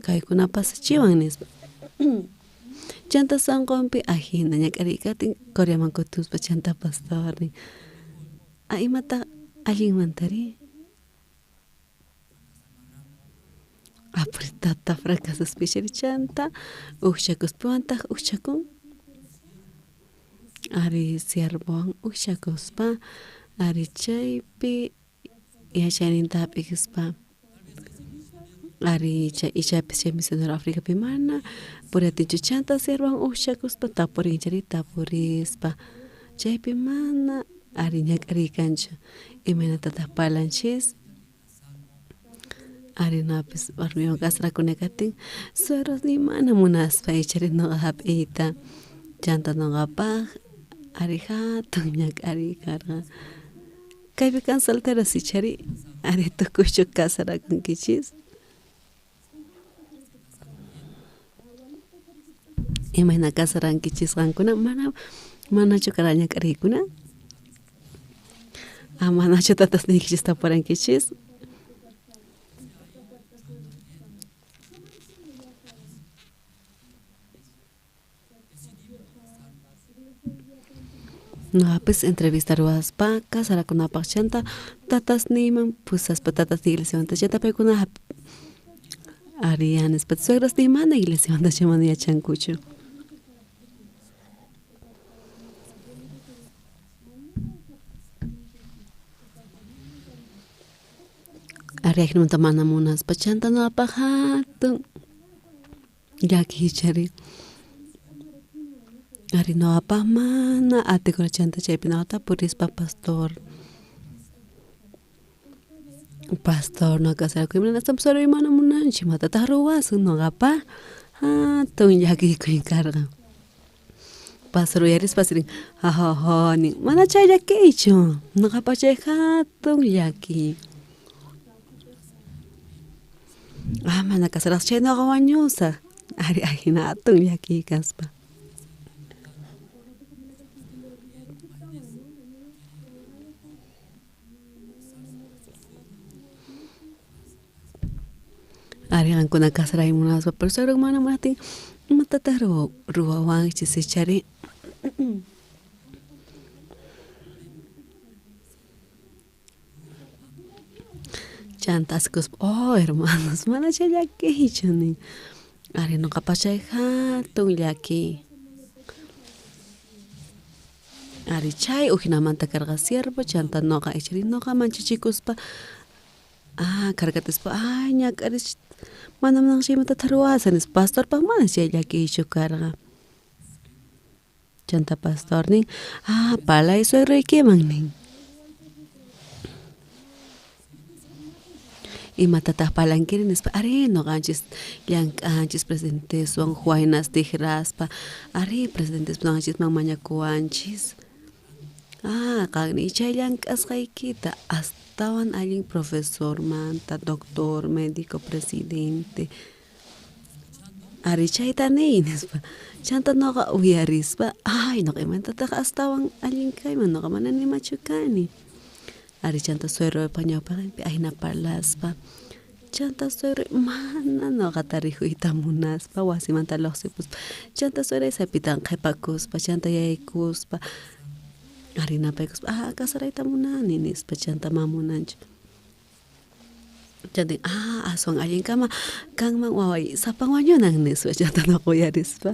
kaykuna pasachiwan nispa chanta sanqonpi ajina ñak'ariykatin Coreaman kutuspa chanta pastornin imataq allinmantari apritata fracasaspi chari chanta uchakuspiwantaq uchakun ari siervowan uchakuspa ari chaypi yachayninta p'ikispa ari ichapis chay misionero Africapi mana puriatinchu chanta siervowan uchakuspa tapurinchari tapurispa chaypi mana ari ñak'ariykanchu imaynatataq palanchis ari napis warmiwan kasrakunakatin sueros ni mana munaspa chari noqa hap'iyta chanta noqapaq ari hatun ñak'ariykarqa kaypi kan solteros chari ari tukuychu kasarakunkichis imayna kasarankichis qankuna manachu kara ñak'ariykuna manachu tatas ninkichis tapurankichis noqapis entrevista ruwaspa kasarakunapaq chanta tatas niyman pusaspa tatas iglesiamanta chanta paykuna ari yanispa suegros ni mana iglesiamanta mana yachankuchu ari ajinamanta mana munaspa chanta noqapaq hatun llaki chari ari noqapaq mana atikura chanta chaypi noqata purispa pastor no kasarakuyman astamsoro mana munanchik imatataq ruwasun noqapaq hatun llakikuy karqa pastor uyarispa asirin nin mana chay llakiychu noqapaq chay hatun llaki mana kasaraqchu chay noqa wañusaq ari ajina hatun llaki kaspa ari qankuna kasaraymunaspa pero suegro mana munatin imatataq ruwawanchis chari chanta askuspa hermanos mana chay llakiychu nin ari noqapaq chay hatun llaki Ari chay ujinamanta karga siervo chanta noqa ichari noqa manchachikuspa kargatispa ñak'arish mana shimata tharuwasa nis pastorpa mana chay llakishu karga chanta pastor nin palay suegraykiman nin imatataq palankiri nispa ari noqanchis llank'anchis presidenteswan huaynas tigraspa ari presidenteswan noqanchisman mañakuwanchis qanmi chay llank'asqaykita astawan allin profesor manta doctor médico presidente ari chayta niy nispa chanta noqa uyarispa noqa imatataq astawan allin kayman noqa mana nimachu kani ari chanta sueropa ñawpaqpi ayna parlaspa chanta suero mana noqata rikuyta munaspa wasimanta lluqsipuspa chanta suero sapitan qhipakuspa chanta yaykuspa ari napaykuspa kasarayta munani nispa chanta mamunanchu chanta aswan allinkama kanman waway sapan wañunan nispa chanta noqa uyarispa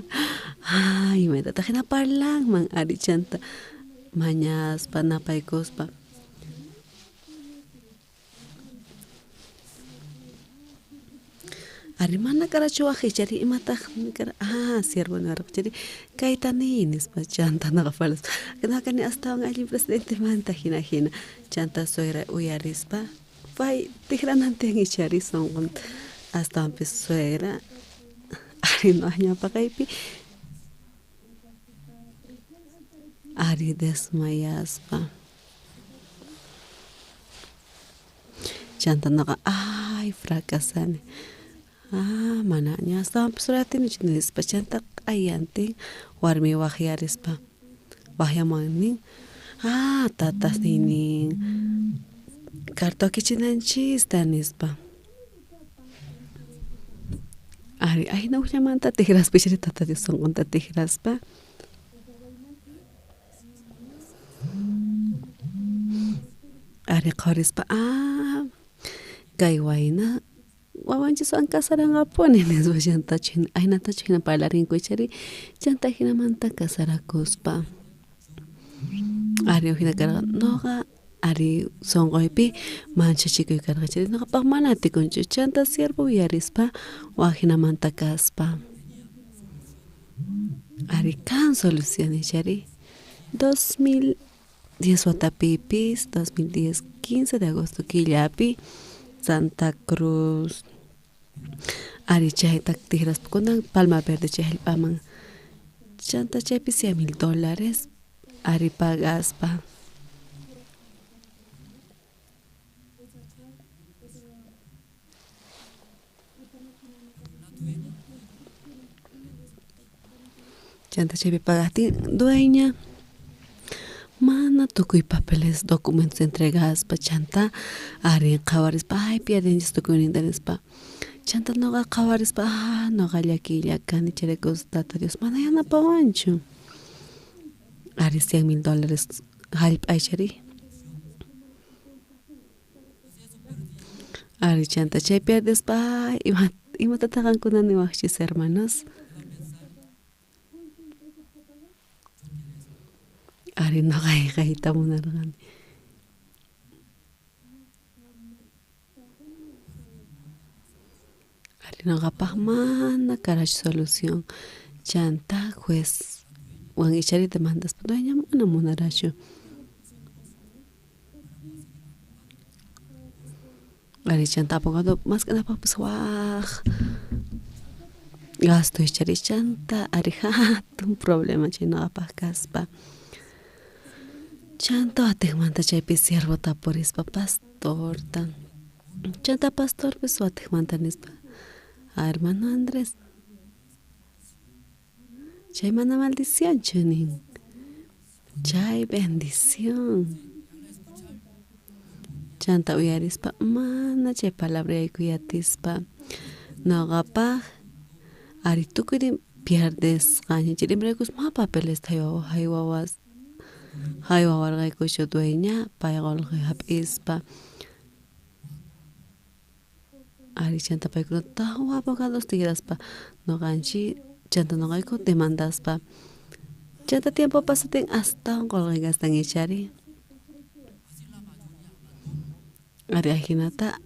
imaytataq hina parlanman ari chanta mañaspa napaykuspa ari mana karachu wajichari imataq kara siervo narqachari kayta niy nispa chanta naqa parlas nakani astawan allin presidente manta hina chanta suegra uyarispa pay tigranantin ichari sonqon astawanpis suegra ari ñawpaqaypi ari desmayaspa chanta naqa fracasani mana ña astawan suratinichu nispa chanta q'ayantin warmi waqyarispa waqyamannin tatas ninin kartuakichinanchista nispa ari ayna uqllamanta tigraspa ichari tata Dios sonqonta tigraspa ari qhawarispa kay wayna wawanchikwan kasaranqapuni nispa chantachu aynatachu hina parlarinku ichari chanta hinamanta kasarakuspa ari hina karqa noqa ari sonqoypi manchachikuy karqa chari noqapaq mana atikunchu chanta siervo uyarispa waq hinamanta kaspa ari kan solución ichari 2010 watapipis 2010 15 de agosto killapi Santa Cruz ari chayta tigraspa kunan Palma Verde chay hallp'aman chanta chaypi $100,000 ari pagaspa chanta chaypi pagaptin dueña mana tukuy papeles documentos entregaspa chanta ari qhawarispa pierdinchis tukuyninta nispa chanta noqa qhawarispa noqa llakilla kani chayrakus tata Dios mana yanapawanchu ari $100,000 hallp'aychari ari chanta chay pierdispa imatataq qankuna niwaqchis hermanos ari noqayta munarqani ari noqapaq mana karachu solución chanta juez wan ichari demandaspa dueña mana munarachu ari chanta abogado mas kanapaqpis waq gasto ichari chanta ari hatun problema chay noqapaq kaspa chanta watiqmanta chaypi siervo tapurispa pastorta chanta pastorpis watiqmanta nispa hermano Andrés chay mana maldición chunin chay bendición chanta uyarispa mana chay palabra yaykuyatispa noqapaq ari tukuynin pierdesqaña chirimraykus ma papeles haywawas haywawarqaykushu dueña payqa hap'ispa ari chanta paykuna tawa abogados tigraspa noqanchik chanta noqayku demandaspa chanta tiempo pasatin hasta un colga están echari. Ari ajinata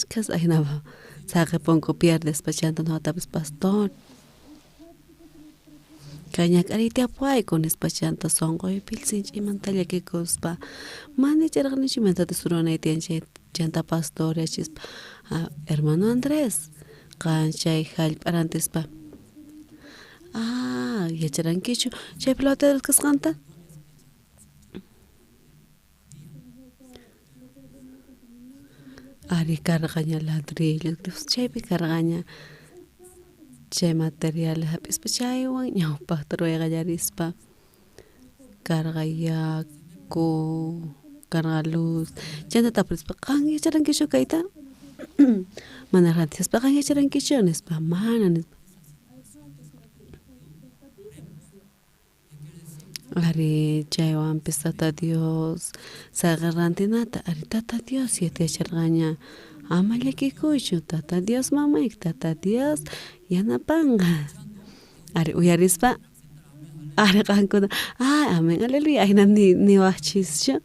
kas ajinaba. Saque pongo pierdes pachanta no tapes pastor. Caña carita puay con espachanta songo y pilsinch y mantalla que cospa. Mane cherganichi menta de surona y tienche chanta pastor chispa. Hermano Andrés. Cancha y halp arantes pa. Ya charanquicho. Chay pelota del cascanta. Ari cargaña ladrillos. Chay cargaña. Chay material habis pa chay wan nyau pa teruega yarispa. Carga yaku. Carga luz. Chanta tapris pa. Kang ya charanquicho kaita. Mana rantis pa kang ya charanquicho nispa. Mana nispa. Ari chaywan tata Dios sagarrantinata ari tata Dios siete chargaña amalekikuchu tata Dios mamayk tata Dios yanapanga ari uyarispa ari qankuna amen aleluya ayna ni waqchischu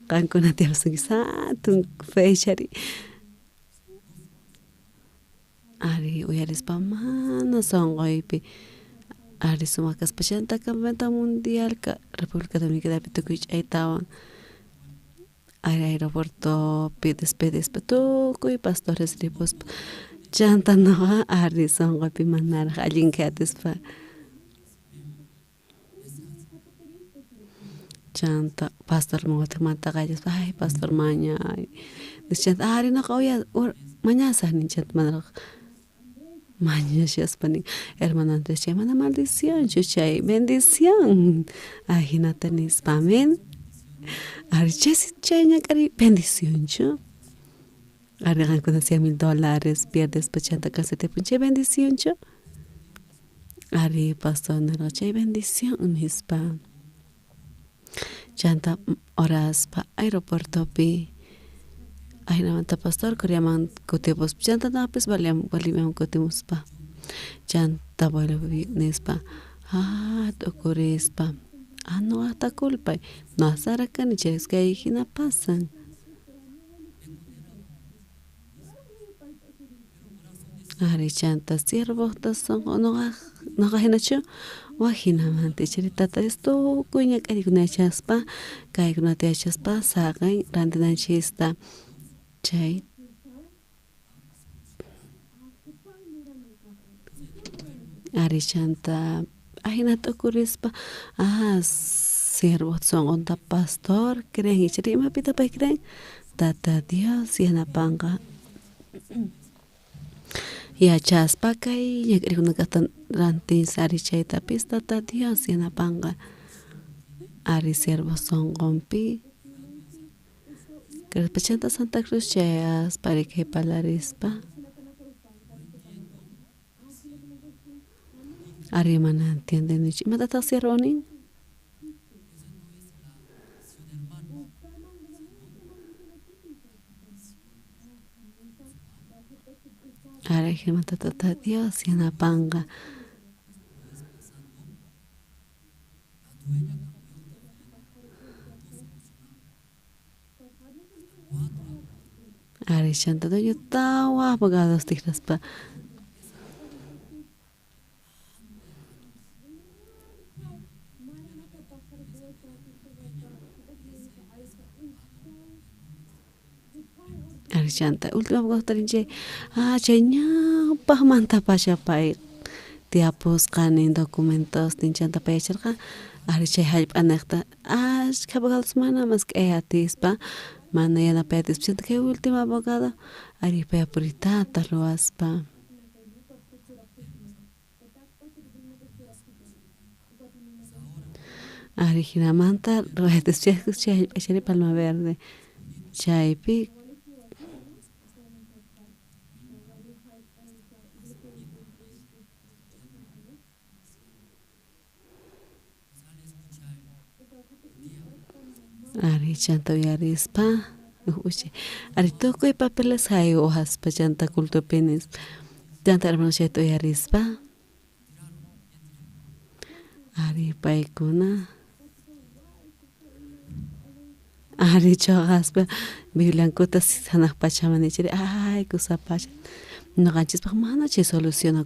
qankuna Dios satun fechari ari uyarispa mana sonqoypi Ari sumakas pachanta campeonato mundial ka República Dominicana pitukuch aitawan. Ari aeropuerto pides petukuy pastores ripos chanta no ari songo pi manar allin keatis pa. Chanta pastor mongote mata galles ay pastor maña. Dischanta ari no kauya maña sa ni chant manar. Mañana paning hermano Andrés chay mana maldición chuchay bendición ajinata nispa amen ari chay ñakari bendición chu ari qankuna $100,000 pierdes pachanta casete punche bendición chu ari pastor nara chay bendición nispa chanta horas pa aeropuerto pi Ay namanta pastor koreaman kutipos chanta napis baliam kutimus pa chanta boilo nispa tokurispa no hasta culpa no asaraca ni cheska hijina pasan ari chanta siervo tason no gahinacho wajina mante charita esto kuña kari kuna chaspa kai kuna te chaspa sagai randinan chista Chay Ari chanta ajinata kurispa siervo son onda pastor creen y chirima pita pa creen tata Dios yana panga ya chaspa kai ya creo que están rantis ari chay tapis tata Dios yana panga ari siervo son gompi Pachanta Santa Cruz chayas para que palarispa Arimana entiende ni chima tata sierronin Ari hima tata Dios yana panga Ari chanta yo tawa abogados tigras pa Ari chanta última abogado tarinche chayña pa manta pasha pai tiapos kanin documentos tin chanta pa echarga Ari chay halp anekta abogados mana mas que atispa Mana yana petis chanta que última abogada ari pe puritata roaspa Ari ginamanta roetes chay palma verde chay pi Ari chanta yarispa Ari toko y papeles hay hojas pa chanta culto penes chanta hermano cheto yarispa Ari paykuna ari choqaspa Biblia sanak pachamanichiri ay kusapacha ñuqanchispaq mana chay soluciona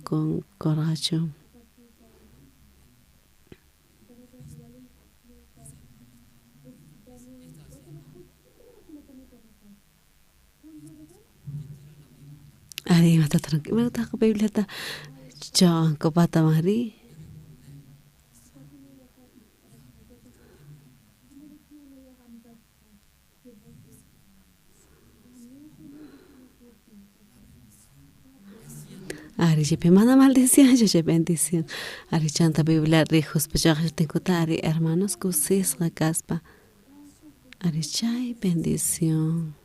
korqachu. Ari mata tranquilo ta Bibliata choqan kopatamanri. Ari jepe mana maldición, jepe bendición. Ari chanta Biblia rijos pechaje ari hermanos kusisqa kaspa. Ari chay bendición.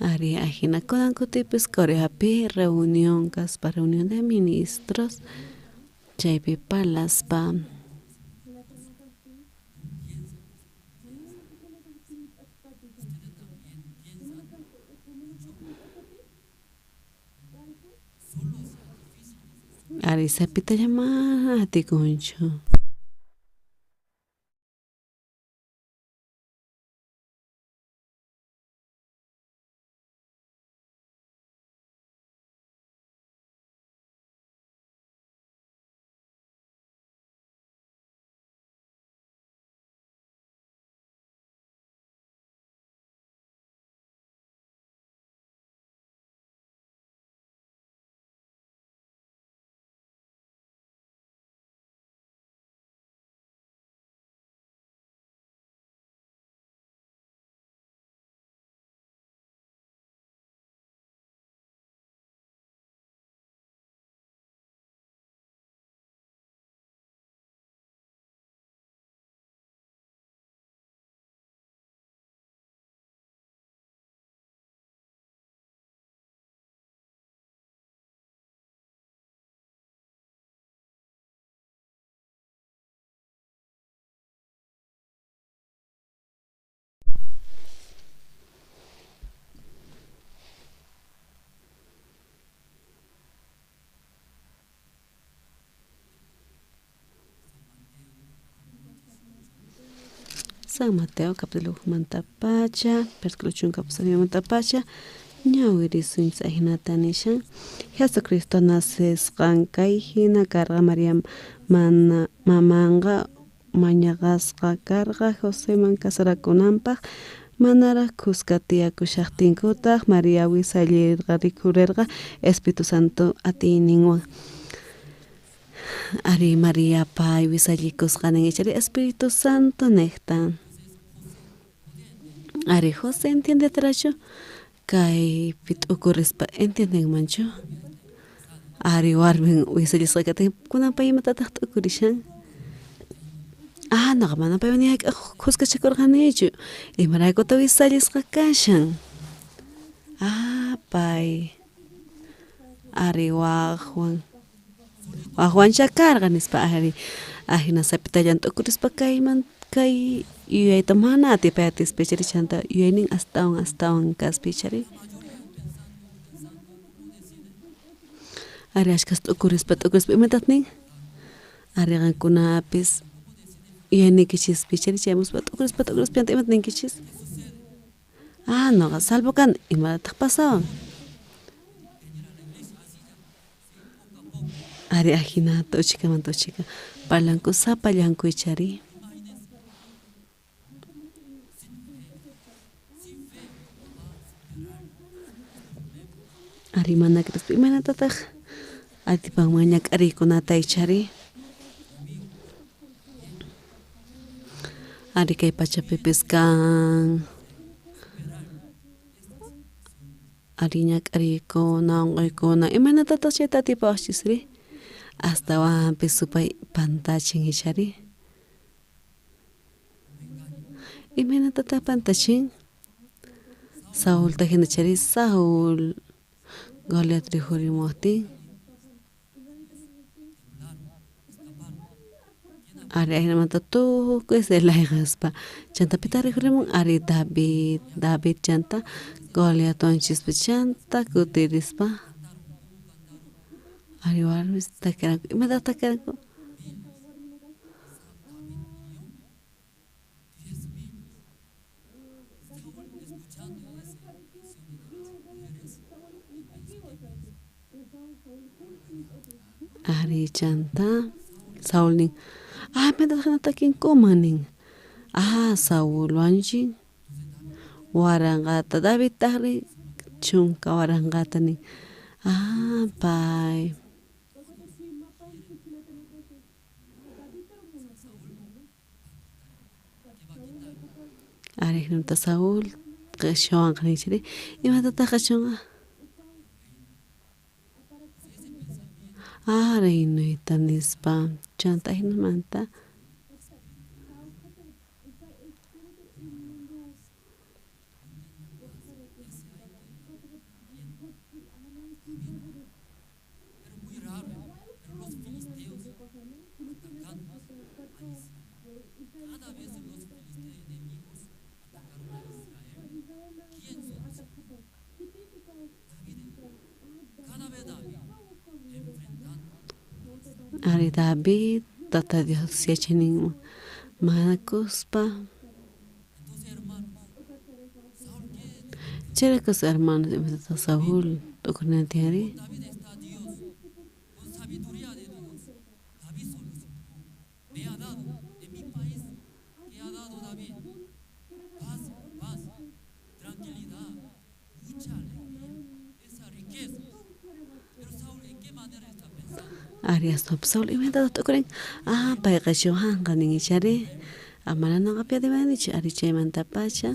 Ari ajina kunan kutipis Coreapi reunión kaspa reunión de ministros chaypi palaspa ari sapita llamada atikunchu. San Mateo capítulo mantapacha, versículo 1 capítulo mantapacha, ñawiri suinsa hinatanishan, Jesucristo naces qankay hina karga María mana mamanga mañagasqa karga José man kasarakunampaq manara kuska tiyakushaqtinkutaq María wisallirqa rikurerqa Espíritu Santo atiyninwan. Ari María pay wisallikusqanin ichari Espíritu Santo nektan. Ari José entiende tracho kay pit'ukurispa entienden mancho. Ari warmin wisallisqakati kunanpay imatataq t'ukurishan. Naqa mana paywan huskachakurqanichu imaraykuta wisallisqa kashan. Pay ari waqwan chakarqa nispa ari ajina sapitallan t'ukurispa kay yuyayta mana atipayatispay chari chanta yuyaynin astawan kaspi chari ari ashkas t'ukurispa imataq nin ari qankunapis yuyaynikichispi chari chaymuspa t'ukurispa anta imat ninkichis noqa salvo kan imataq pasawan ari ajina tuchika parlanku sapallankuy chari ari mana crispi imanataq atipanman ñak'ariykunata chari ari kay pachapipis kan ari ñak'ariykuna unquykuna imanatataq chayta atipawaqchisri astawan supay pantachin ichari imanataq pantachin Saúl hina chari Saúl Goliat rihurimuptin Ari ahirmanta tu pues de la pa. Chanta pitari huremon ari David chanta Goliat onchis chanta kutirispa. Ari warmis takeran imada takeran. Ari chanta Saul ning me da takin komaning Saul wanjing warangata David tahri chunka warangata ning pai ari nunta Saul qishon qanichri imata taqachunga Reino nispa chanta hinamanta Ari David tata Dios siachenin manakuspa Cherecos hermanos de Saúl toconentiari Arias no Saul inventado tocoren paiqa shohanga ning ichari amana no apia de mani ari chaymanta pacha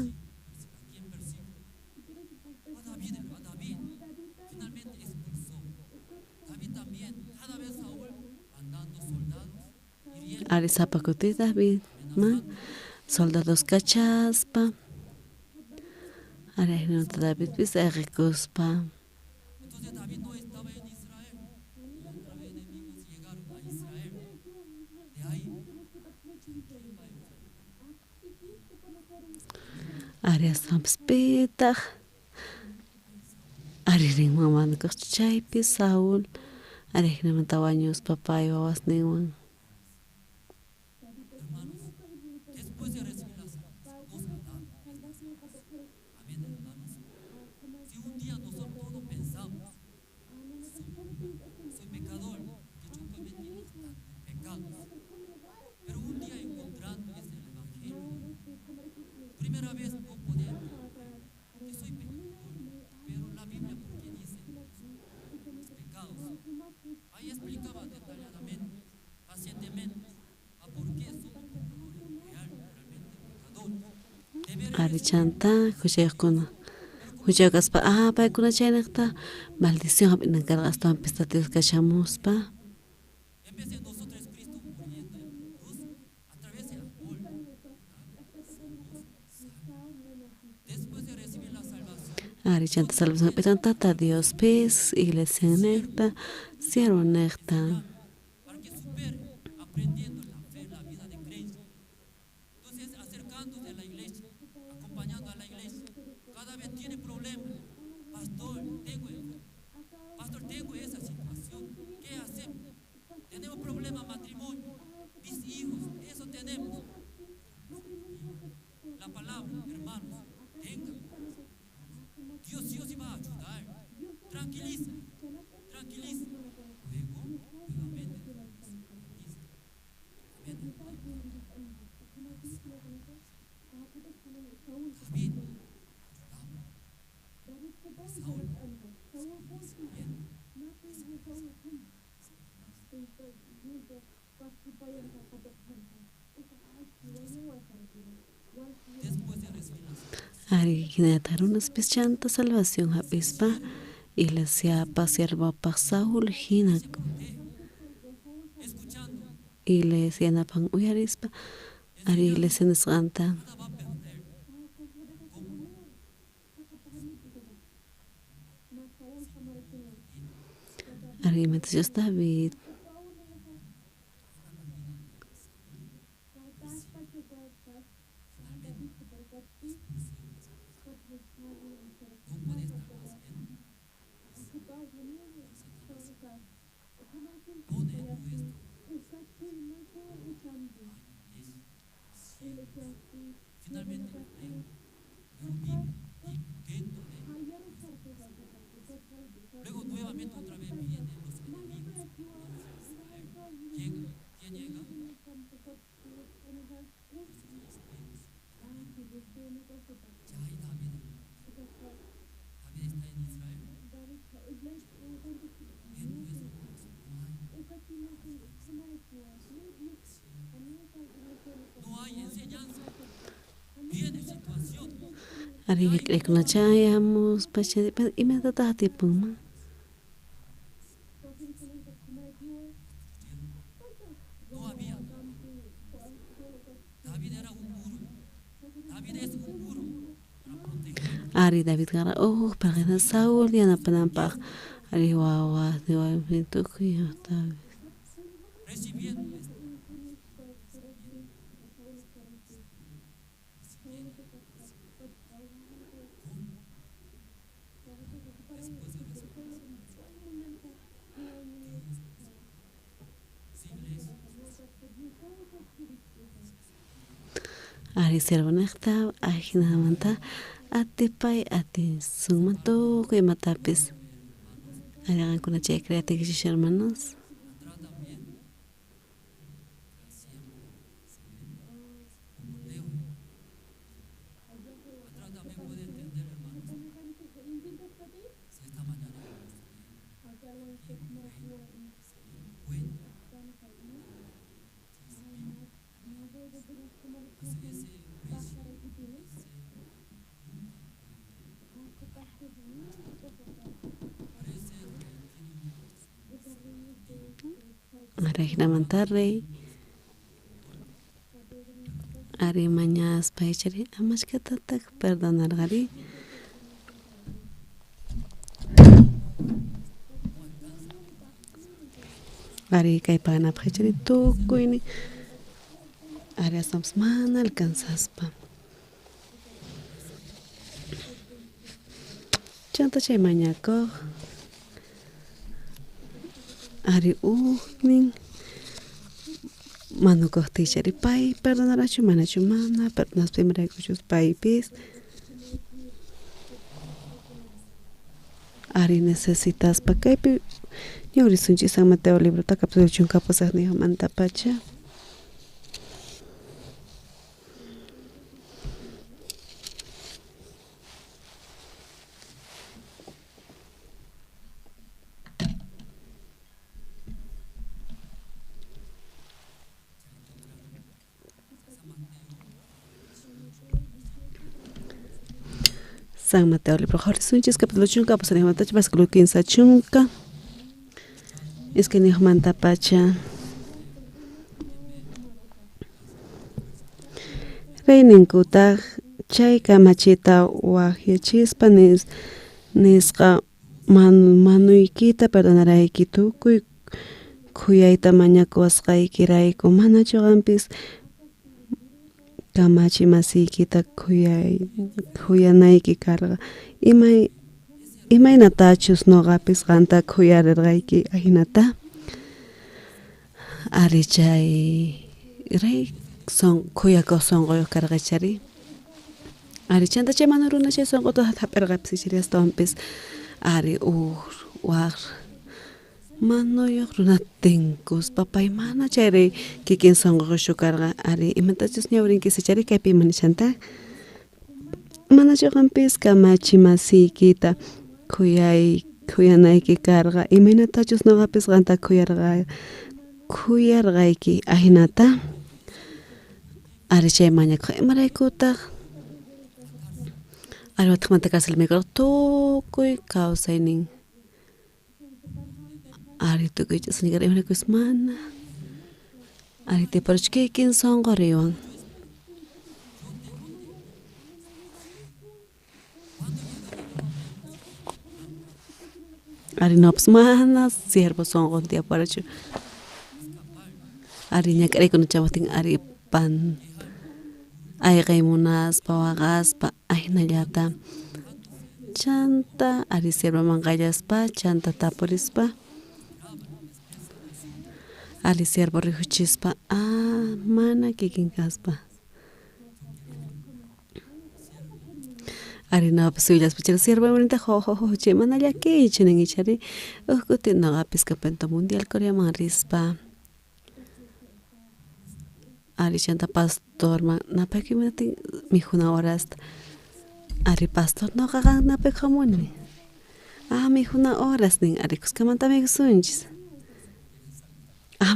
Ari zapacuti David man soldados cachaspa Ari no David pis agicuspa Arias samspita Ari ring maman chaypi Saul Ari namanta waños papay wawas ningwan Ari chanta kuchayakuna kuchayakaspa paykuna chaynaqta maldición hap'ina karqaspa pista Dios kachamuspa Ari chanta salvación hap'itan tata Dios pis iglesia necta siervo necta Ari kinatarunas pis chanta salvación hapispa iglesia pa sierva pa Saul hinak iglesia napan uyarispa ari iglesia nisqanta ari metes David Ari yakrekuna chayamos pacha imatataq tipuma. Ari David gara parqina Saúl yanapananpaq ari wawa tukuy David. Ari servanaqta ajinamanta atipay ati sumatu imatapis ariqankuna chay creatikish hermanos. Arejnamanta rey ari mañas paichari amashkatatak perdonar gari ari kay paganapaq paichari tukuyni ari asams mana alcanzaspa chanta chay mañakuq ari nin manukuq tichari pay perdonarachu manachu mana perdonas primeraykuchus paypis ari necesitaspa kaypi ñawrisunchik San Mateo librota capítulo 8 pasaq niqmanta pacha San Mateo libro Horizontes capítulo 8 pasaq niqmanta versículo 15 chunka es que niqmanta pacha reyninkutaq chay kamachita wakyachispa nisqa manuykita perdonarayki tukuy khuyayta mañakuwasqaykirayku manachu qampis kamachi masiykita khuyanayki karqa imaynatachus nuqapis qanta khuyarirqayki ahinata ari chay rey khuyakuq sunquyuq karqachari ari chanta chay mana runa chay sunquta hap'irqapis ichari astawan ari waq manuyuq runa tinkuspa pay mana chayri kikin sunqushu karqa ari imatachus ñawrinkis ichari kaypi imanishanta manachu qampis kamachi masiykita khuyanayki karqa imaynatachus nuqapis qanta khuyarqayki ahinata ari chay mañakuq imaraykutaq ari wataqmanta karsilmikuq tukuy kawsaynin ari tukuy ch'usñikar imaraykus mana ari tiparuch kikin sunquriwan ari nopas mana siervo sunqun tiaparachu ari ñak'araykuna chamaptin ari pan ayqay munaspa waqaspa ahinallata chanta ari sierva mangallaspa chanta tapurispa ari sierva rihuchispa mana kikin kaspa ari napas suyas pichara sierva bonita jo che mana llaki chenen ichari ukuti nagapis campeonato mundial Corea marispa ari chanta pastor man napaki mati mijuna horas ari pastor no kagan napek hamuni mijuna horas ning ari kuskamanta me sunchis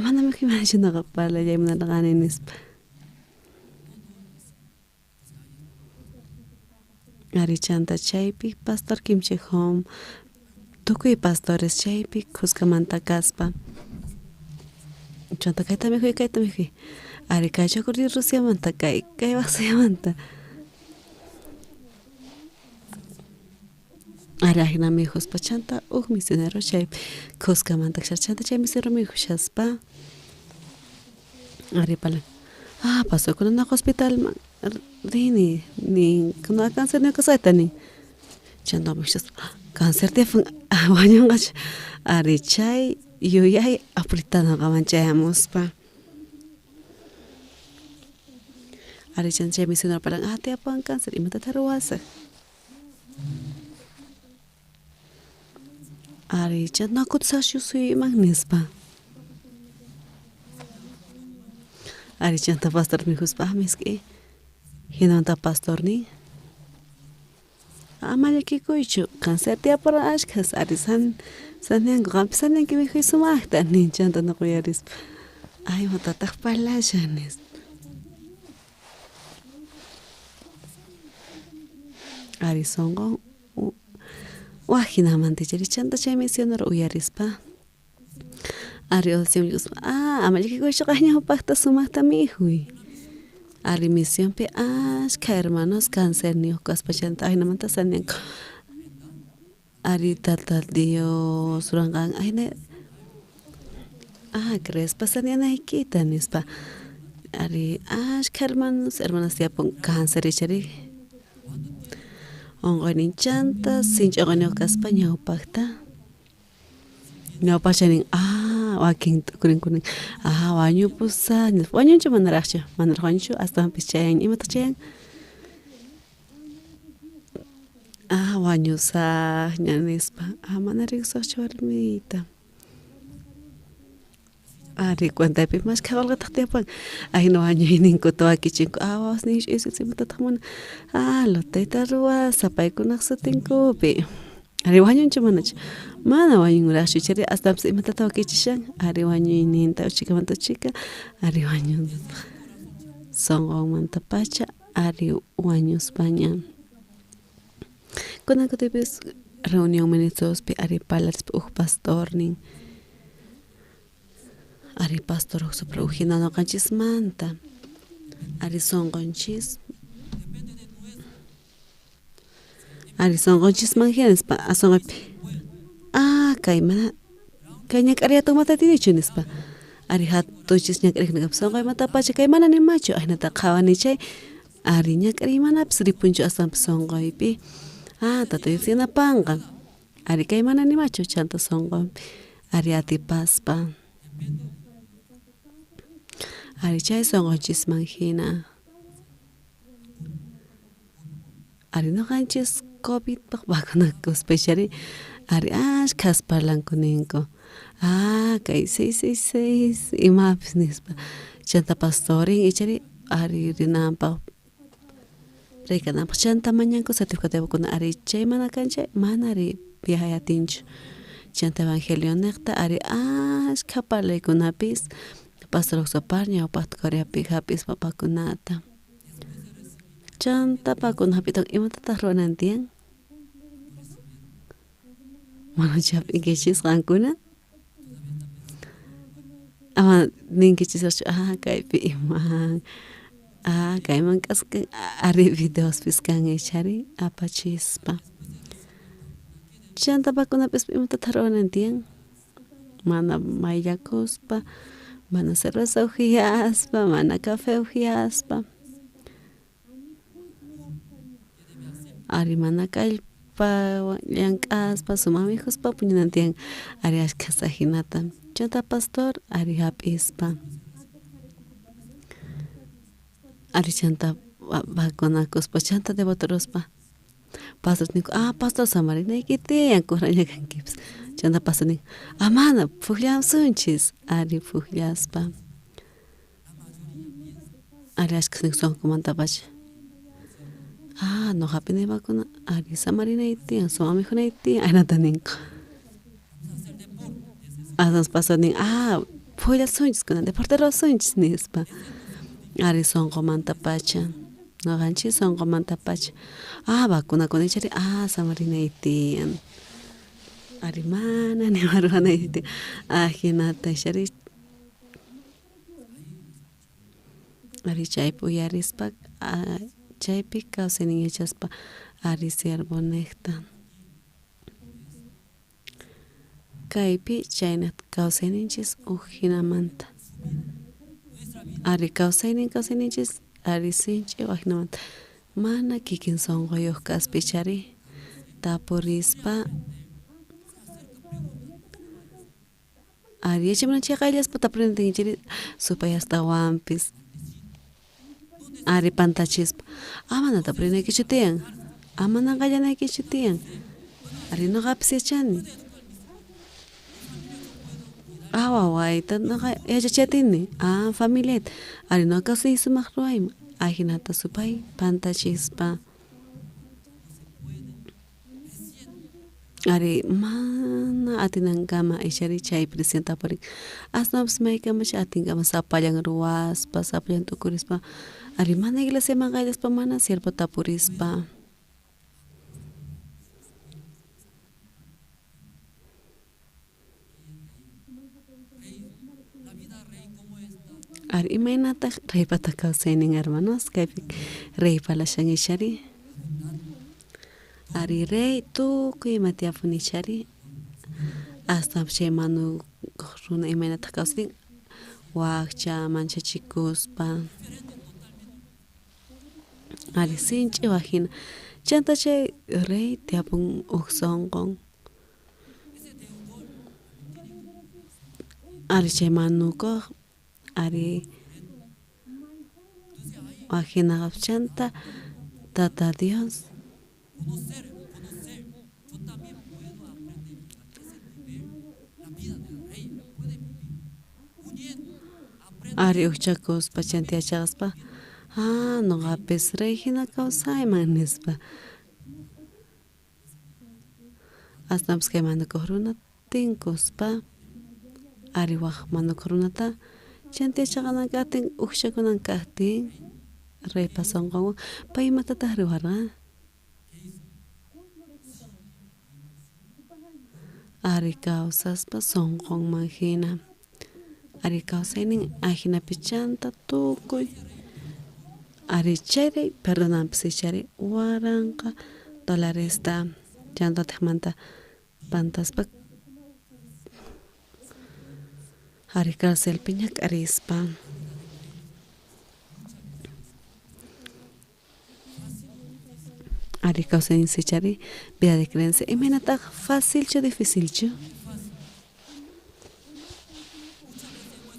mana me kimana no kapala ya mana laganenis ari chanta chaypi pastor kimche home tukuy pastores chaypi kuskamanta kaspa chanta kaita me ari kaycha kurdi Rusia manta kay manta ari ajna mi hijos pachanta misionero chay kuska manta chanta chay misionero mi hijospa ari pala pasó con una hospital rini ni kuna cáncer ni kasata ni chanta mi hijos cáncer de baño gach ari chay yuyay apritana gamanchayamos pa ari chance misionero parang te apan cáncer y mata taruasa ari chan nakut sashu sui magnispa ari chanta pastor mi huspa miski hinanta pastor ni amaya kikuichu cáncer te apara ashkas ari san yang gampisan yang kimi hisumahta ni chanta no kuyaris ay mata takpala shanes ari songo wajina mantichari chanta chay misionero uyarispa ari osium amaliki kuisho kaña pakta sumakta mihui ari misión pe ashka hermanos cáncer ni okaspa chanta ayna manta sanyan ari tata Dios surangan ayna crespa sanyan aikita nispa ari ashka hermanas tiapon cáncer ichari ongonin chanta sinchogani okaspa ñawpakta ñawpachanin wakin kunin wañu pusa wañunchu manaraqchu manaraqchu hasta chayan imata chayan wañusaq ñanispa mana riqsaqchu warmita ari cuentapi mas kawalqataq tiapan ayna wañuyninkuta wakichinku wawas nish isitsimutataq mana lotayta ruwasa paykunaq sutinkupi ari wañunchu manachu mana wañunraqchu chari hasta imatata wakichishan ari wañuyninta uchikamanta uchika ari wañun sonqonmanta pacha ari wañuspaña kunakutipis reunión ministrospi ari parlarispa pastornin ari pastor supra ujinano kanchis manta ari sonqonchis manjianispa asonqapi kay mana kay ñak'ariyata mata tinichu nispa ari hatuchis ñak'ariknakap sonqay mata pacha kay mana nimachu aynata qhawanichay ari ñak'ari manapis ripunchu asanpi sonqaypi tatayuksinapanqa ari kay mana nimachu chanta sonqaypi ari atipaspa ari chay sonqonchis manhina ari nuqanchis COVID vacunakuspechari ari ashkas parlankuniku kay 666 imapis nispa chanta pastorin ichari ari rinanpaq rikananpaq chanta mañanku certificatepukuna ari chay mana kanchay mana ari viajayatinchu chanta evangelio niqta ari ashka parlaykunapis pastor Oxapar ñawpaqta Coreapi hapis papakunata chanta pakunapitan imatataq ruwanantiyan mana chapinkichis qankuna ninkichis kaypi iman kayman kasqa ari videospis kan ichari apachispa chanta pakunapis imatataq ruwanantiyan mana mayllakuspa mana cerveza upyaspa mana café upyaspa ari mana Puñuspa, llank'aspa, sumamijuspa, puñunantian ari ashka sajinata. Chanta pastor ari hap'ispa. Ari chanta vacunakuspa, chanta devotorospa. Pastor niku, pastor samarinayki tiyan kurrañakankipas. Chanta pastor niku, mana pukllamsunchis, ari puklaspa. Ari ashka niku sonkomantapacha. Noqapi nimakuna ari samarinay tiyan, sumamijunay tiyan, aynata ninku. Pastor niku, pukllasunchis kunan, deporterosunchis nispa. Ari sonkomantapacha. Noqanchis sonkomantapacha. Vacunakunay chari, samarinay tiyan. Ari mana nimarwanay tiyan. Hinata chari. Ari chaypi uyarispa, chaypi kawsaynin yachaspa ari siervo nekta. Kaypi chaynata kawsayninchis hinamanta. Ari kawsayninchis ari sinchi hinamanta. Mana kikin sonqoyuq kaspi chari tapurispa. Ari yachamunanchik qayllaspa tapurinantinchiri supayastawanpis. Ari pantachispa, mana tapurinaykichu tiyan, mana qallanaykichu tiyan. Ari noqapis yachani. Wawayta noqa yachachatini, familiayta. Ari noqa kawsay sumaq ruwayman. Hinata supay pantachispa. Ari mana atinankama ishari chay presenta parik. Asnapas maykamash atinkama sapallan ruwaspa, sapallan tukurispa. Ari mana iglesiaman qayllaspa, mana siervo tapurispa. Ari imaynata reypata kawsaynin hermanos, kaypi reypalashan ishari. Ari rey tukuy ima tiyapun ishari. Hasta chay manu runa imaynata kawsarin wakcha manchachikuspa. Ari sinchi wajina. Chanta chay rey tiyapun sonqon. Ari chay manukuq, ari wajina chanta tata Dios. Ari uchakuspa chantiyachaspa, noqapis rey hina kawsayman nispa. Asnapas kay manukuq runa tinkuspa, ari waq manukuq runata chantiyachaqanakatin ukshakunan kaqtin reypa sonqonwan pay imatataq riwarqa. Ari kawsaspa sonqonman hina. Ari kawsaynin hinapi chanta tukuy. Ari chayri perdonanpis ichari waranqa dolaresta chantatikmanta pantaspa. Ari cárcelpi ñak'arispa. Ari kawsaynin sichari vida de creencia. Imaynataq facilchu dificilchu.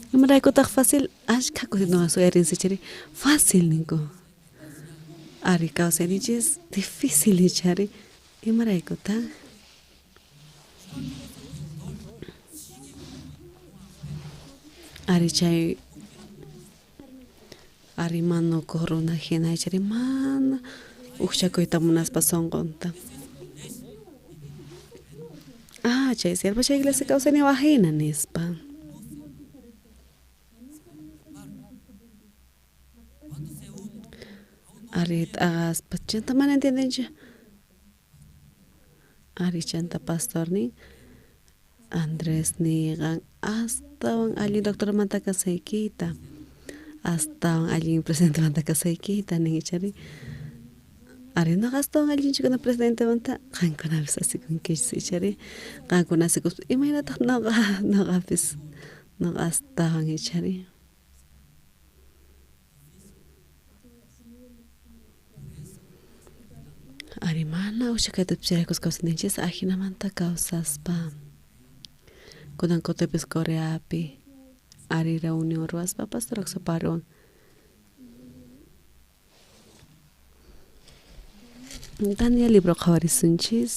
Imaraykutaq fácil ashka kutin noqa suyarinsichari fácil ninku. Ari kawsayninchis difícil ichari imaraykutaq. Ari chay ari manukuq runa hina ichari mana ukshakuyta munaspa sonqonta. Chay siervo chay iglesia kawsaynin wajina nispa. Ari t'aqaspa chanta mana entiendenchu. Ari chanta pastornin Andrés niqan astawan allin doctormanta kasaykita, astawan allin presidentemanta kasaykita nin ichari. Ari noqa astawan allinchikuna presidentemanta qankunapis asikunkichis ichari. Qankuna asikuspa imaynataq noqapis noqa astawan ichari. Arimana ushakayta picharaykus kawsantinchis ajinamanta kawsaspa kunan kutipis Coreapi ari reunión ruwaspa pastor Oxaparuwan Daniel libro qhawarisunchis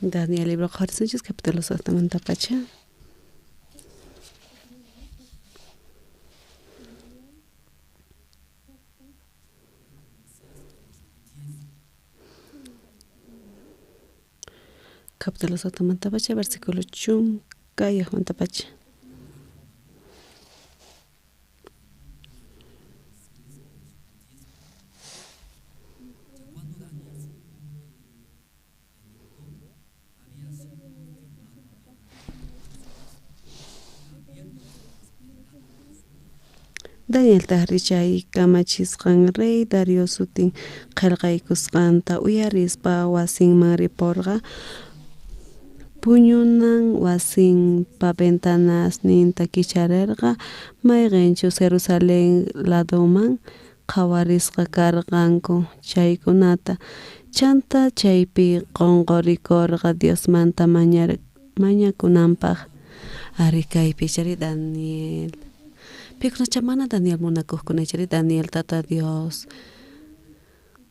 Daniel libro qhawarisunchis capítulo 6 pacha capítulo 6 pacha versículo chunka yahmanta pacha Daniel tahrichay kamachisqan rey Dario sutin qillqaykusqanta uyarispa wasinman ripurqa puñunan wasinpa ventanasninta kicharirqa mayqinchus Jerusalén ladoman qhawarisqa karqanku chaykunata chanta chaypi qunqurikurqa Diosmanta mañakunanpaq ari kaypi chari Daniel Pikuna chamana Daniel munakuqkuna chari Daniel tata Dios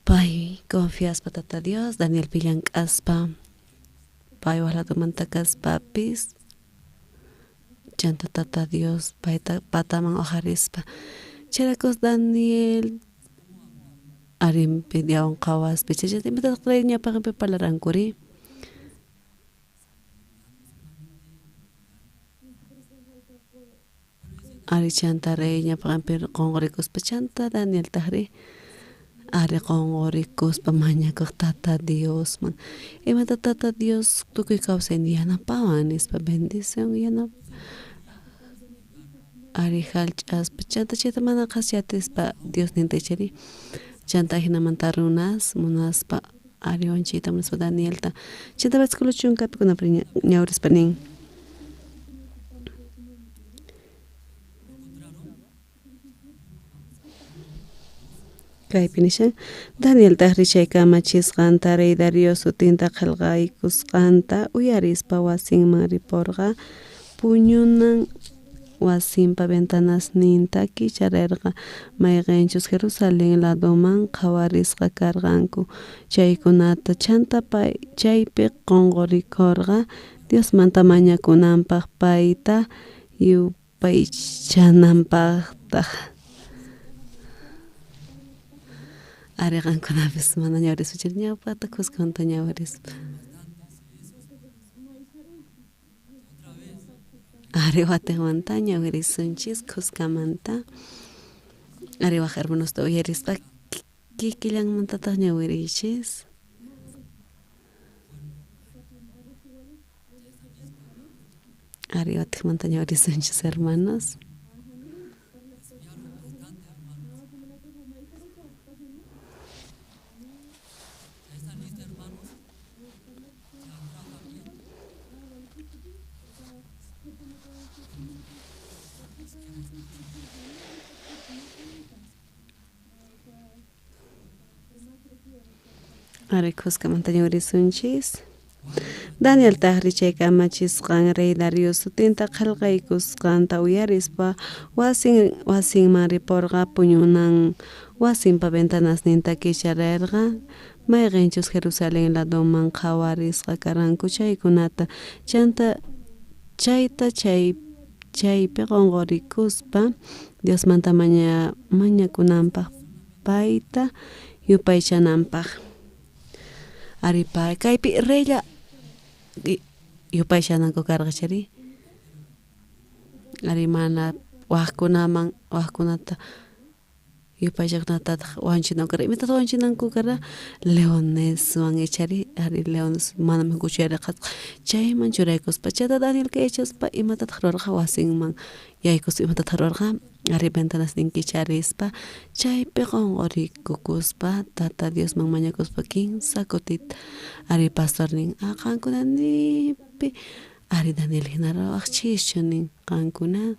pay confiaspa tata Dios Daniel pillank'aspa pay walatumanta kaspapis chanta tata Dios payta pataman uharispa charakus Daniel arimpi diawan qhawaspi chayta imataq ñapaqpi parlarankuri ari chanta rey ñapaqanpi qunqurikuspa chanta Daniel tahri ari qunqurikuspa mañakuq tata Dios man imata tata Dios tukuy kawsayni yanapawan nispa bendición yana ari hallch'aspa chanta chayta mana qasyatispa Dios ninta chari chanta hinamanta runas munaspa ari wanchiyta munaspa Danielta chanta versículo chunkapi kunapri ñawrispa nin kaypi nishan Daniel tahrichay kamachisqanta rey Dario sutinta qillqaykusqanta uyarispa wasinman ripurqa puñunan wasinpa ventanasninta kicharirqa mayqinchus Jerusalén ladoman qhawarisqa karqanku chaykunata chanta pay chaypi qunqurikurqa Diosmanta mañakunanpaq payta yupaychananpaqtaq ariqankunapis mana ñawrispa chiri ñawpata kusqanta ñawirispa ari watiqmanta ñawirisunchis kusqamanta ari waq hermanusta uyarispa Kikillanmantataq ñawirichis. Ari otikmanta ñawirisunchis hermanos. Ari kuskamanta ñawirisunchis. Daniel tahrichayka amachisqan rey Dario sutinta qillqaykusqanta uyarispa wasinman riporqa puñunan wasinpa ventanasninta kicharirqa mayqinchus Jerusalén ladoman qhawarisqa karanku chaykunata chaypi qonqorikuspa Diosmanta mañakunanpaq payta yupaychananpaq. Ari pay kaypi reyla yupaychananku karqachari. Ari mana waqkunata yupaychakunata wanchinanku imatataq wanchinanku kara leoneswan ichari ari leones mana kuchariqa chayman churaykuspa chayta Daniel kaychaspa imatataq rurarqa wasinman yaykuspa imatataq rurarqa ari ventanasnin kicharispa chaypi qonqorikukuspa tata Diosman mañakuspa kimsa kutita ari pastornin qankunanipi ari Daniel hinara waqchischu nin qankuna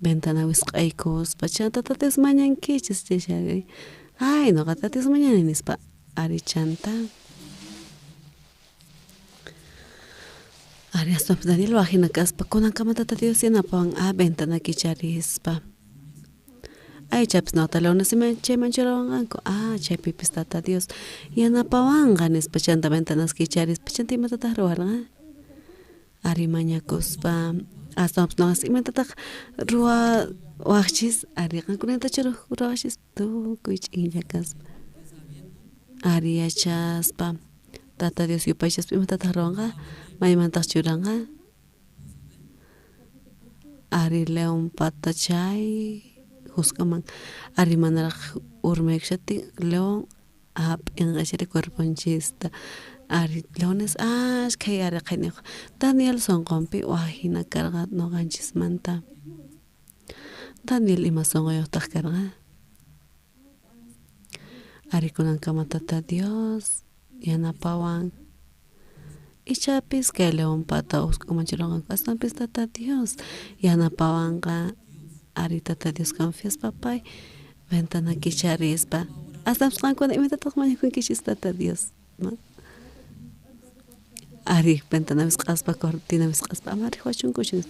ventana wisq'aykuspa chanta tatis mañankichis chishari ay noqa tatis mañani nispa ari chanta ari hasta Daniel wajina kaspa kunankamanta tata Dios yanapawan ventana kicharispa ay chapis nota leones chayman churawanqanku chaypipis tata Dios yanapawanqa nispa chanta ventanas kicharispa chanta imatataq ruwarqa ari mañakuspa hasta noqas imatataq ruwaqchis ari qankunatachu ruwaqchis tukuy ch'inlla kaspa ari yachaspa tata Dios yupaychaspa imatataq ruwanqa maymantaq churanqa ari león pata chay Husqaman ari manaraq urmaykushatin león hap'inqachari cuerponchista ari leones ashkhay ari qayniq Daniel sonqonpi wajina karqa noqanchismanta Daniel ima sonqoyuqtaq karqa ari kunankama tata Dios yanapawan ichapis kay león pata Husqaman churanqanku aswanpis tata Dios yanapawanqa ari tata Dios confiaspa pay ventana kicharispa aswanpis qankuna imatataq mañakunkichis tata Dios ari ventana wisq'aspa cortina wisq'aspa ama riwachunkuchu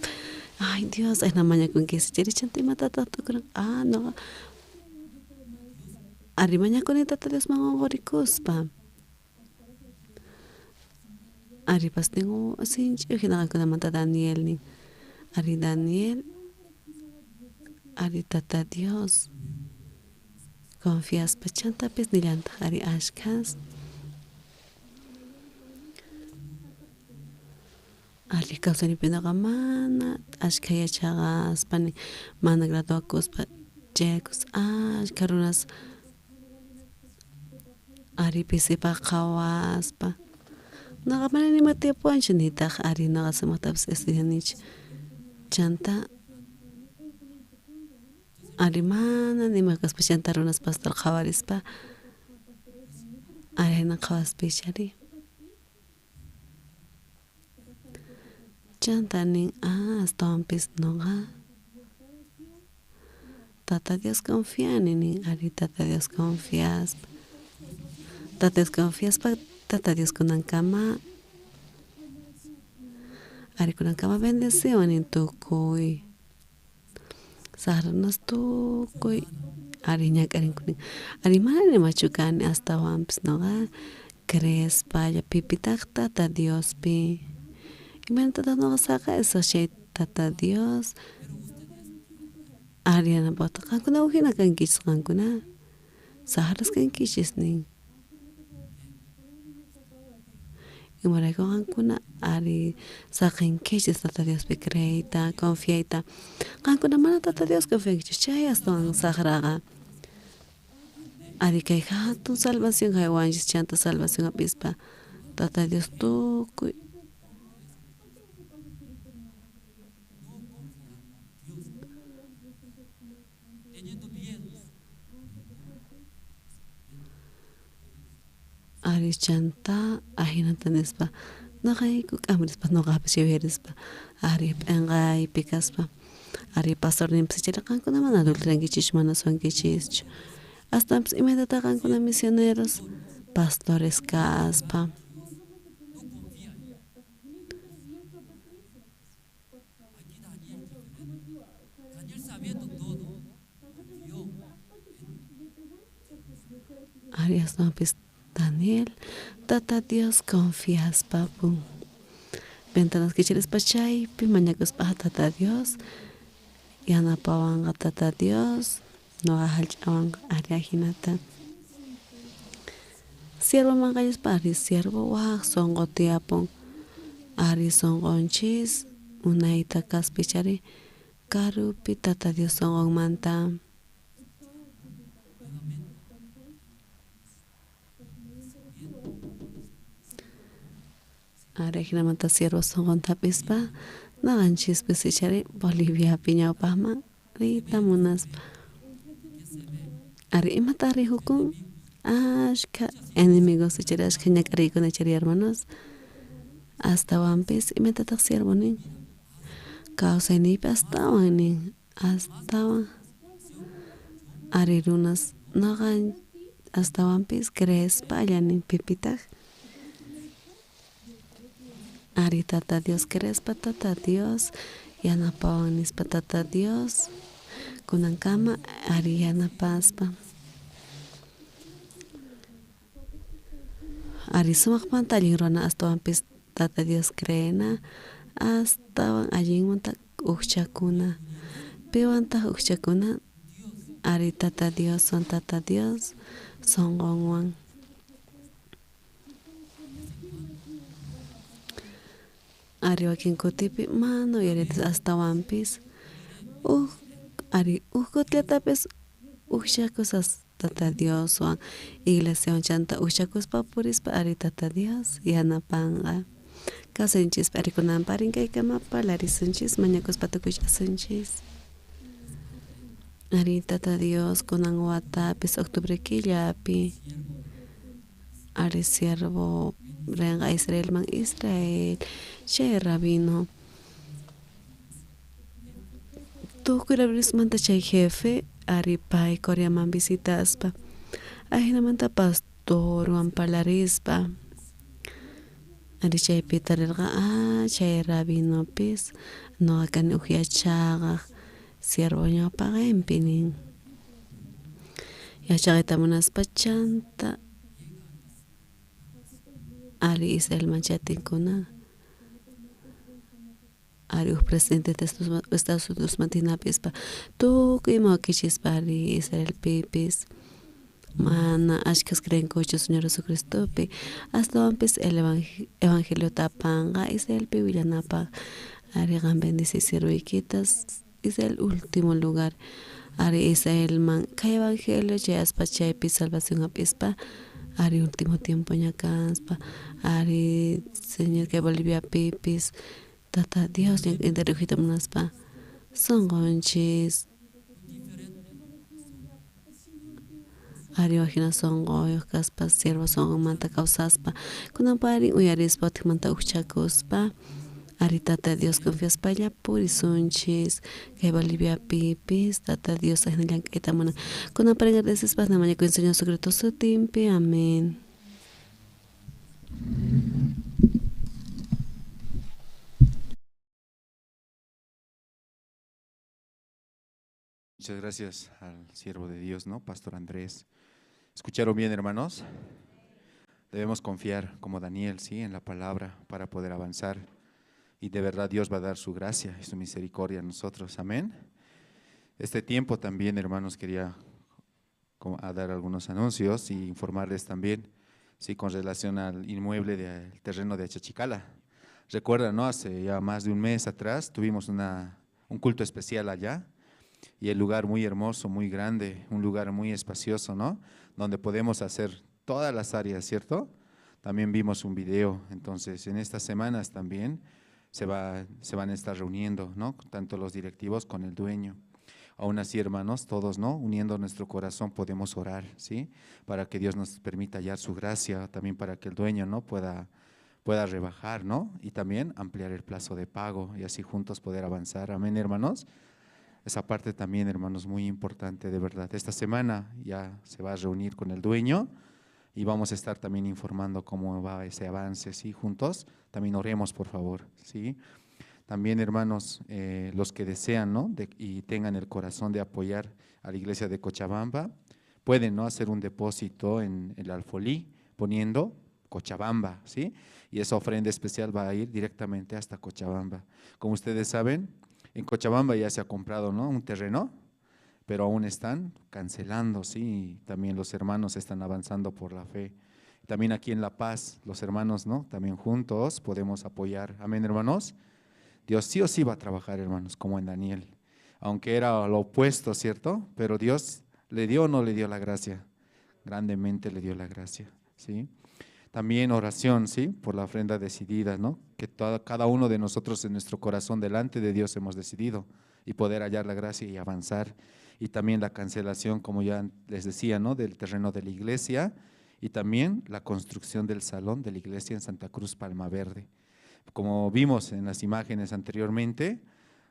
ay Dios ayna mañakunkis chiri chanta imatataq tukuran no ari mañakuni tata Diosman qonqorikuspa ari pastin sinchi hinaqankunamanta Daniel nin ari Daniel ari tata Dios confiaspa chantapis nillantaq ari ashkas ari kawsanipinaqa mana ashka yachaqaspani mana graduakuspa chaykus ashka runas ari pisipa qhawaspa naqa mana nima tiempoanchu nitaq ari naqa samaqtapis estudianichu chanta ari mana nima kaspa chanta runas pastor qhawarispa ari hina qhawaspichari chanta nin astonpis noqa tata Dios confiani nin ari tata Dios confiaspa tata Dios kunankama ari kunankama bendición nin tukuy saqranas tukuy ari ñak'arinkunin ari mana nimachu kani astawanpis noqa crespa llapipitaq tata Diospi imantataq noqa saqasaq chay tata Dios ari yanapawtaq qankuna uhina kankichis qankuna saqras kankichis nin imarayku qankuna ari saqinkichis tata Diospi creyta confiayta qankuna mana tata Dios confiankichis chay astawan saqraqa Ari kay hatun salvación kay wanchis chanta salvación apispa. Tata Dios tukuy. Ari chanta ajinatanispa. Naqayku k'amrispa nuqapas chiwirispa. Ari p'inqay pikaspa. Ari pastor nimpis chiriqankuna mana adultrankichis mana suwankichischu. Hasta imaynata qankuna misioneros, pastores kaspa. Ari asnapis Daniel, tata Dios confías papun. Ventanas kichiris pachay, pimañacos pa tata Dios. Yana pawanga tata Dios. No ahalchawan ariajinata. Siervo mangayos pa ari siervo wak songo tiapon. Ari songonchis, unaita kaspichari. Karupi tata Dios songong manta. Ariajinamanta siervo songon tapispa. Naganchis pisichari Bolivia piñaupahma. Rita munaspa. Ari imatari hukun ashka enemigos echari ashka ñakarikuna echari hermanos astawan pis imatataq siervo nin kawsaynipi astawan nin astawan ari runas noqa astawan pis crespa nin pipitaq ari tata Dios crespa tata Dios yanapawan nispa tata Dios kunankama ari yanapaspa ari sumaq pantallin runa astawan pis tata Dios creena astawan allinmanta ukchakuna piwantaq ukchakuna ari tata Dios songonwan ari wakin kutipi mana uyaritis astawanpis ari kutletapis ukchakusas tata Dios wan iglesia chanta ukchakuspa purispa ari tata Dios yanapanqa kawsanchispa ari kunanpa rinkaykamapa larisunchis mañakuspa tukuchasunchis ari tata Dios kunan watapis octubre killapi ari siervo renqa Israel chay rabino tukuy rabinismanta chay jefe ari pay Coreaman visitaspa ajinamanta pastorwan parlarispa ari chaypi tarirqa chay rabinopis noqa kani ukyachaqaq siervo ñawpaqinpi nin yachaqayta munaspa chanta ari Israelman chatinkuna ari presidente de Estados Unidos mantinapispa tukuy mawkichispa ari Israel pipis mana ashkas krenkuchu Señor Jesucristopi astawan el evangelio tapanqa Israelpi willanapaq ari qan bendice sirviykitas Israel último lugar ari Israelman kay evangelio chayaspa chaypi salvación apispa ari último tiempo ñakanspa ari Señor kay Bolivia pipis tata Dios interrogita munaspa songonchis ari wajina songoyoq kaspa siervo songonmanta kawsaspa kunanpa ari uyarispa utikmanta ukchakuspa ari tata Dios confiaspa purisunchis kay Bolivia pipis tata Dios ajna llank'ayta munan kunanpa agradecespa mañakuyta Señor Jesucristo sutinpi amén. Muchas gracias al siervo de Dios, ¿no? Pastor Andrés. ¿Escucharon bien, hermanos? Debemos confiar como Daniel, ¿sí? En la palabra para poder avanzar. Y de verdad Dios va a dar su gracia y su misericordia a nosotros. Amén. Este tiempo también, hermanos, quería dar algunos anuncios y informarles también, ¿sí? Con relación al inmueble del terreno de Achachicala. Recuerdan, ¿no? Hace ya más de un mes atrás tuvimos un culto especial allá. y el lugar muy hermoso, muy grande, un lugar muy espacioso, ¿no? Donde podemos hacer todas las áreas, ¿cierto? También vimos un video, entonces en estas semanas también se van a estar reuniendo, ¿no? Tanto los directivos con el dueño. Aún así, hermanos, todos, ¿no? Uniendo nuestro corazón podemos orar, ¿sí? Para que Dios nos permita hallar su gracia, también para que el dueño, ¿no? pueda rebajar, ¿no? Y también ampliar el plazo de pago y así juntos poder avanzar. Amén, hermanos. Esa parte también, hermanos, muy importante, de verdad. Esta semana ya se va a reunir con el dueño y vamos a estar también informando cómo va ese avance, ¿sí? Juntos, también oremos, por favor, ¿sí? También, hermanos, los que desean, ¿no? Y tengan el corazón de apoyar a la iglesia de Cochabamba, pueden, ¿no? Hacer un depósito en el alfolí, poniendo Cochabamba, ¿sí? Y esa ofrenda especial va a ir directamente hasta Cochabamba. Como ustedes saben, en Cochabamba ya se ha comprado, ¿no? Un terreno, pero aún están cancelando, ¿sí? Y también los hermanos están avanzando por la fe. También aquí en La Paz, los hermanos, ¿no? También juntos podemos apoyar. Amén, hermanos. Dios sí o sí va a trabajar, hermanos, como en Daniel. Aunque era lo opuesto, ¿cierto? Pero Dios le dio o no le dio la gracia. Grandemente le dio la gracia, ¿sí? También oración, ¿sí? Por la ofrenda decidida, ¿no? Que cada uno de nosotros en nuestro corazón delante de Dios hemos decidido y poder hallar la gracia y avanzar. Y también la cancelación, como ya les decía, ¿no? Del terreno de la iglesia y también la construcción del salón de la iglesia en Santa Cruz Palma Verde. Como vimos en las imágenes anteriormente,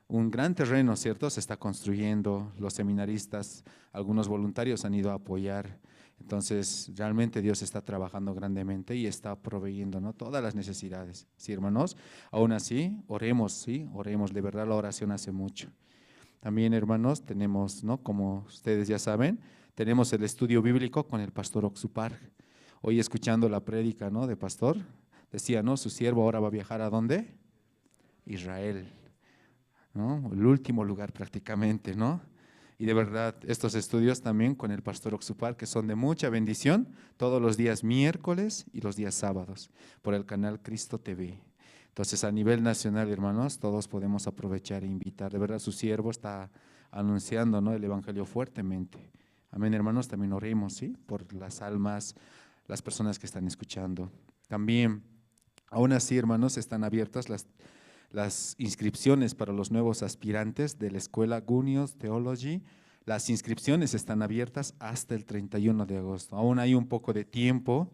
un gran terreno, ¿cierto? Se está construyendo, los seminaristas, algunos voluntarios han ido a apoyar. Entonces, realmente Dios está trabajando grandemente y está proveyendo, ¿no? Todas las necesidades, ¿sí, hermanos? Aún así, oremos, ¿sí? Oremos, de verdad la oración hace mucho. También, hermanos, tenemos, ¿no? Como ustedes ya saben, tenemos el estudio bíblico con el pastor Oxupar. Hoy escuchando la prédica, ¿no? De pastor, decía, ¿no? Su siervo ahora va a viajar ¿a dónde? Israel, ¿no? El último lugar prácticamente, ¿no? Y de verdad, estos estudios también con el pastor Oxupar, que son de mucha bendición, todos los días miércoles y los días sábados, por el canal Cristo TV. Entonces, a nivel nacional, hermanos, todos podemos aprovechar e invitar. De verdad, su siervo está anunciando, ¿no? El evangelio fuertemente. Amén, hermanos, también oremos, ¿sí? Por las almas, las personas que están escuchando. También, aún así, hermanos, están abiertas las inscripciones para los nuevos aspirantes de la escuela Gunios Theology. Las inscripciones están abiertas hasta el 31 de agosto. Aún hay un poco de tiempo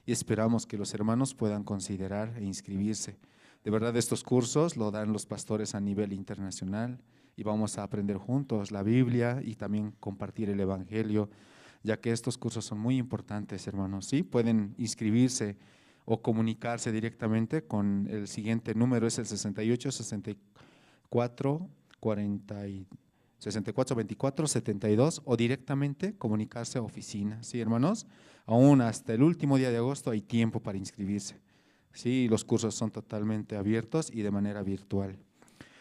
y esperamos que los hermanos puedan considerar e inscribirse. De verdad, estos cursos lo dan los pastores a nivel internacional y vamos a aprender juntos la Biblia y también compartir el Evangelio, ya que estos cursos son muy importantes, hermanos. Sí, pueden inscribirse o comunicarse directamente con el siguiente número, es el 68 64 24 72, o directamente comunicarse a oficina, ¿sí, hermanos? Aún hasta el último día de agosto hay tiempo para inscribirse, ¿sí? Los cursos son totalmente abiertos y de manera virtual.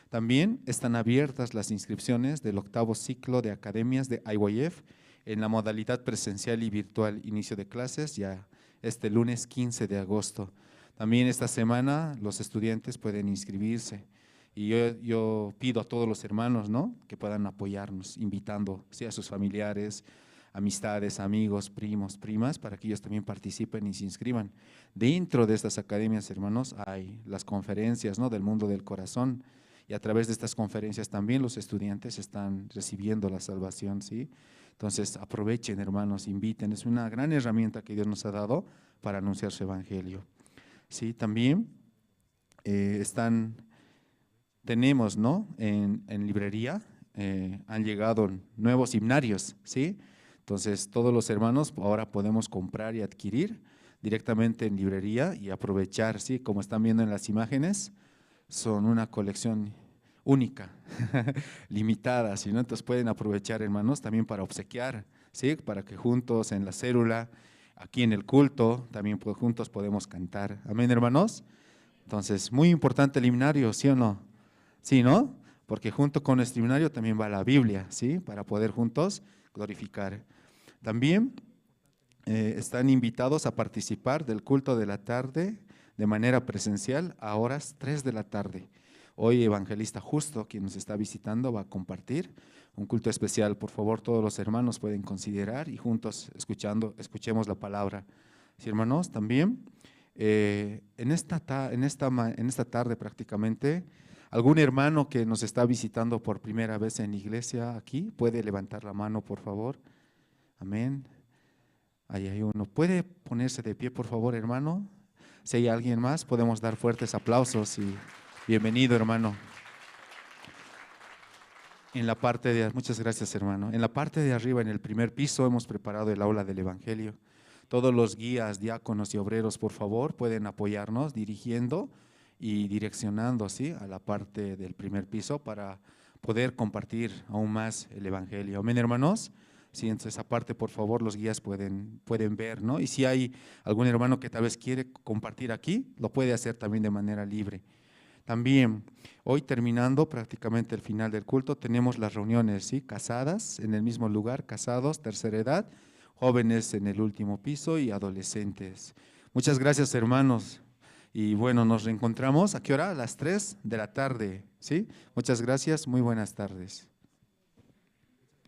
También están abiertas las inscripciones del 8º ciclo de academias de IYF en la modalidad presencial y virtual, inicio de clases ya este lunes 15 de agosto. También esta semana los estudiantes pueden inscribirse y yo pido a todos los hermanos, ¿no? Que puedan apoyarnos, invitando, ¿sí? A sus familiares, amistades, amigos, primos, primas, para que ellos también participen y se inscriban. Dentro de estas academias, hermanos, hay las conferencias, ¿no? Del mundo del corazón, y a través de estas conferencias también los estudiantes están recibiendo la salvación, ¿sí? Entonces aprovechen, hermanos, inviten, es una gran herramienta que Dios nos ha dado para anunciar su evangelio. Sí, también tenemos, ¿no? En librería han llegado nuevos himnarios, ¿sí? Entonces todos los hermanos ahora podemos comprar y adquirir directamente en librería y aprovechar, ¿sí? Como están viendo en las imágenes, son una colección única, limitada, ¿sí, no? Entonces pueden aprovechar, hermanos, también para obsequiar, ¿sí? Para que juntos en la célula, aquí en el culto, también juntos podemos cantar. Amén, hermanos. Entonces, muy importante el himnario, ¿sí o no? Sí, ¿no? Porque junto con nuestro himnario también va la Biblia, ¿sí? Para poder juntos glorificar. También están invitados a participar del culto de la tarde de manera presencial a horas 3 de la tarde. Hoy Evangelista Justo, quien nos está visitando, va a compartir un culto especial. Por favor, todos los hermanos pueden considerar y juntos escuchemos la palabra. Sí, hermanos, también en esta tarde prácticamente, algún hermano que nos está visitando por primera vez en la iglesia aquí, puede levantar la mano, por favor. Amén. Ahí hay uno. ¿Puede ponerse de pie, por favor, hermano? Si hay alguien más, podemos dar fuertes aplausos y bienvenido, hermano. Muchas gracias, hermano. En la parte de arriba, en el primer piso, hemos preparado el aula del Evangelio. Todos los guías, diáconos y obreros, por favor, pueden apoyarnos dirigiendo y direccionando, ¿sí?, a la parte del primer piso para poder compartir aún más el Evangelio. Amén, hermanos. Sí, entonces esa parte, por favor, los guías pueden ver, ¿no? Y si hay algún hermano que tal vez quiere compartir aquí, lo puede hacer también de manera libre. También, hoy terminando prácticamente el final del culto, tenemos las reuniones, ¿sí?, casadas en el mismo lugar, casados, tercera edad, jóvenes en el último piso y adolescentes. Muchas gracias, hermanos. Y bueno, nos reencontramos, ¿a qué hora? A las 3 de la tarde, ¿sí? Muchas gracias, muy buenas tardes.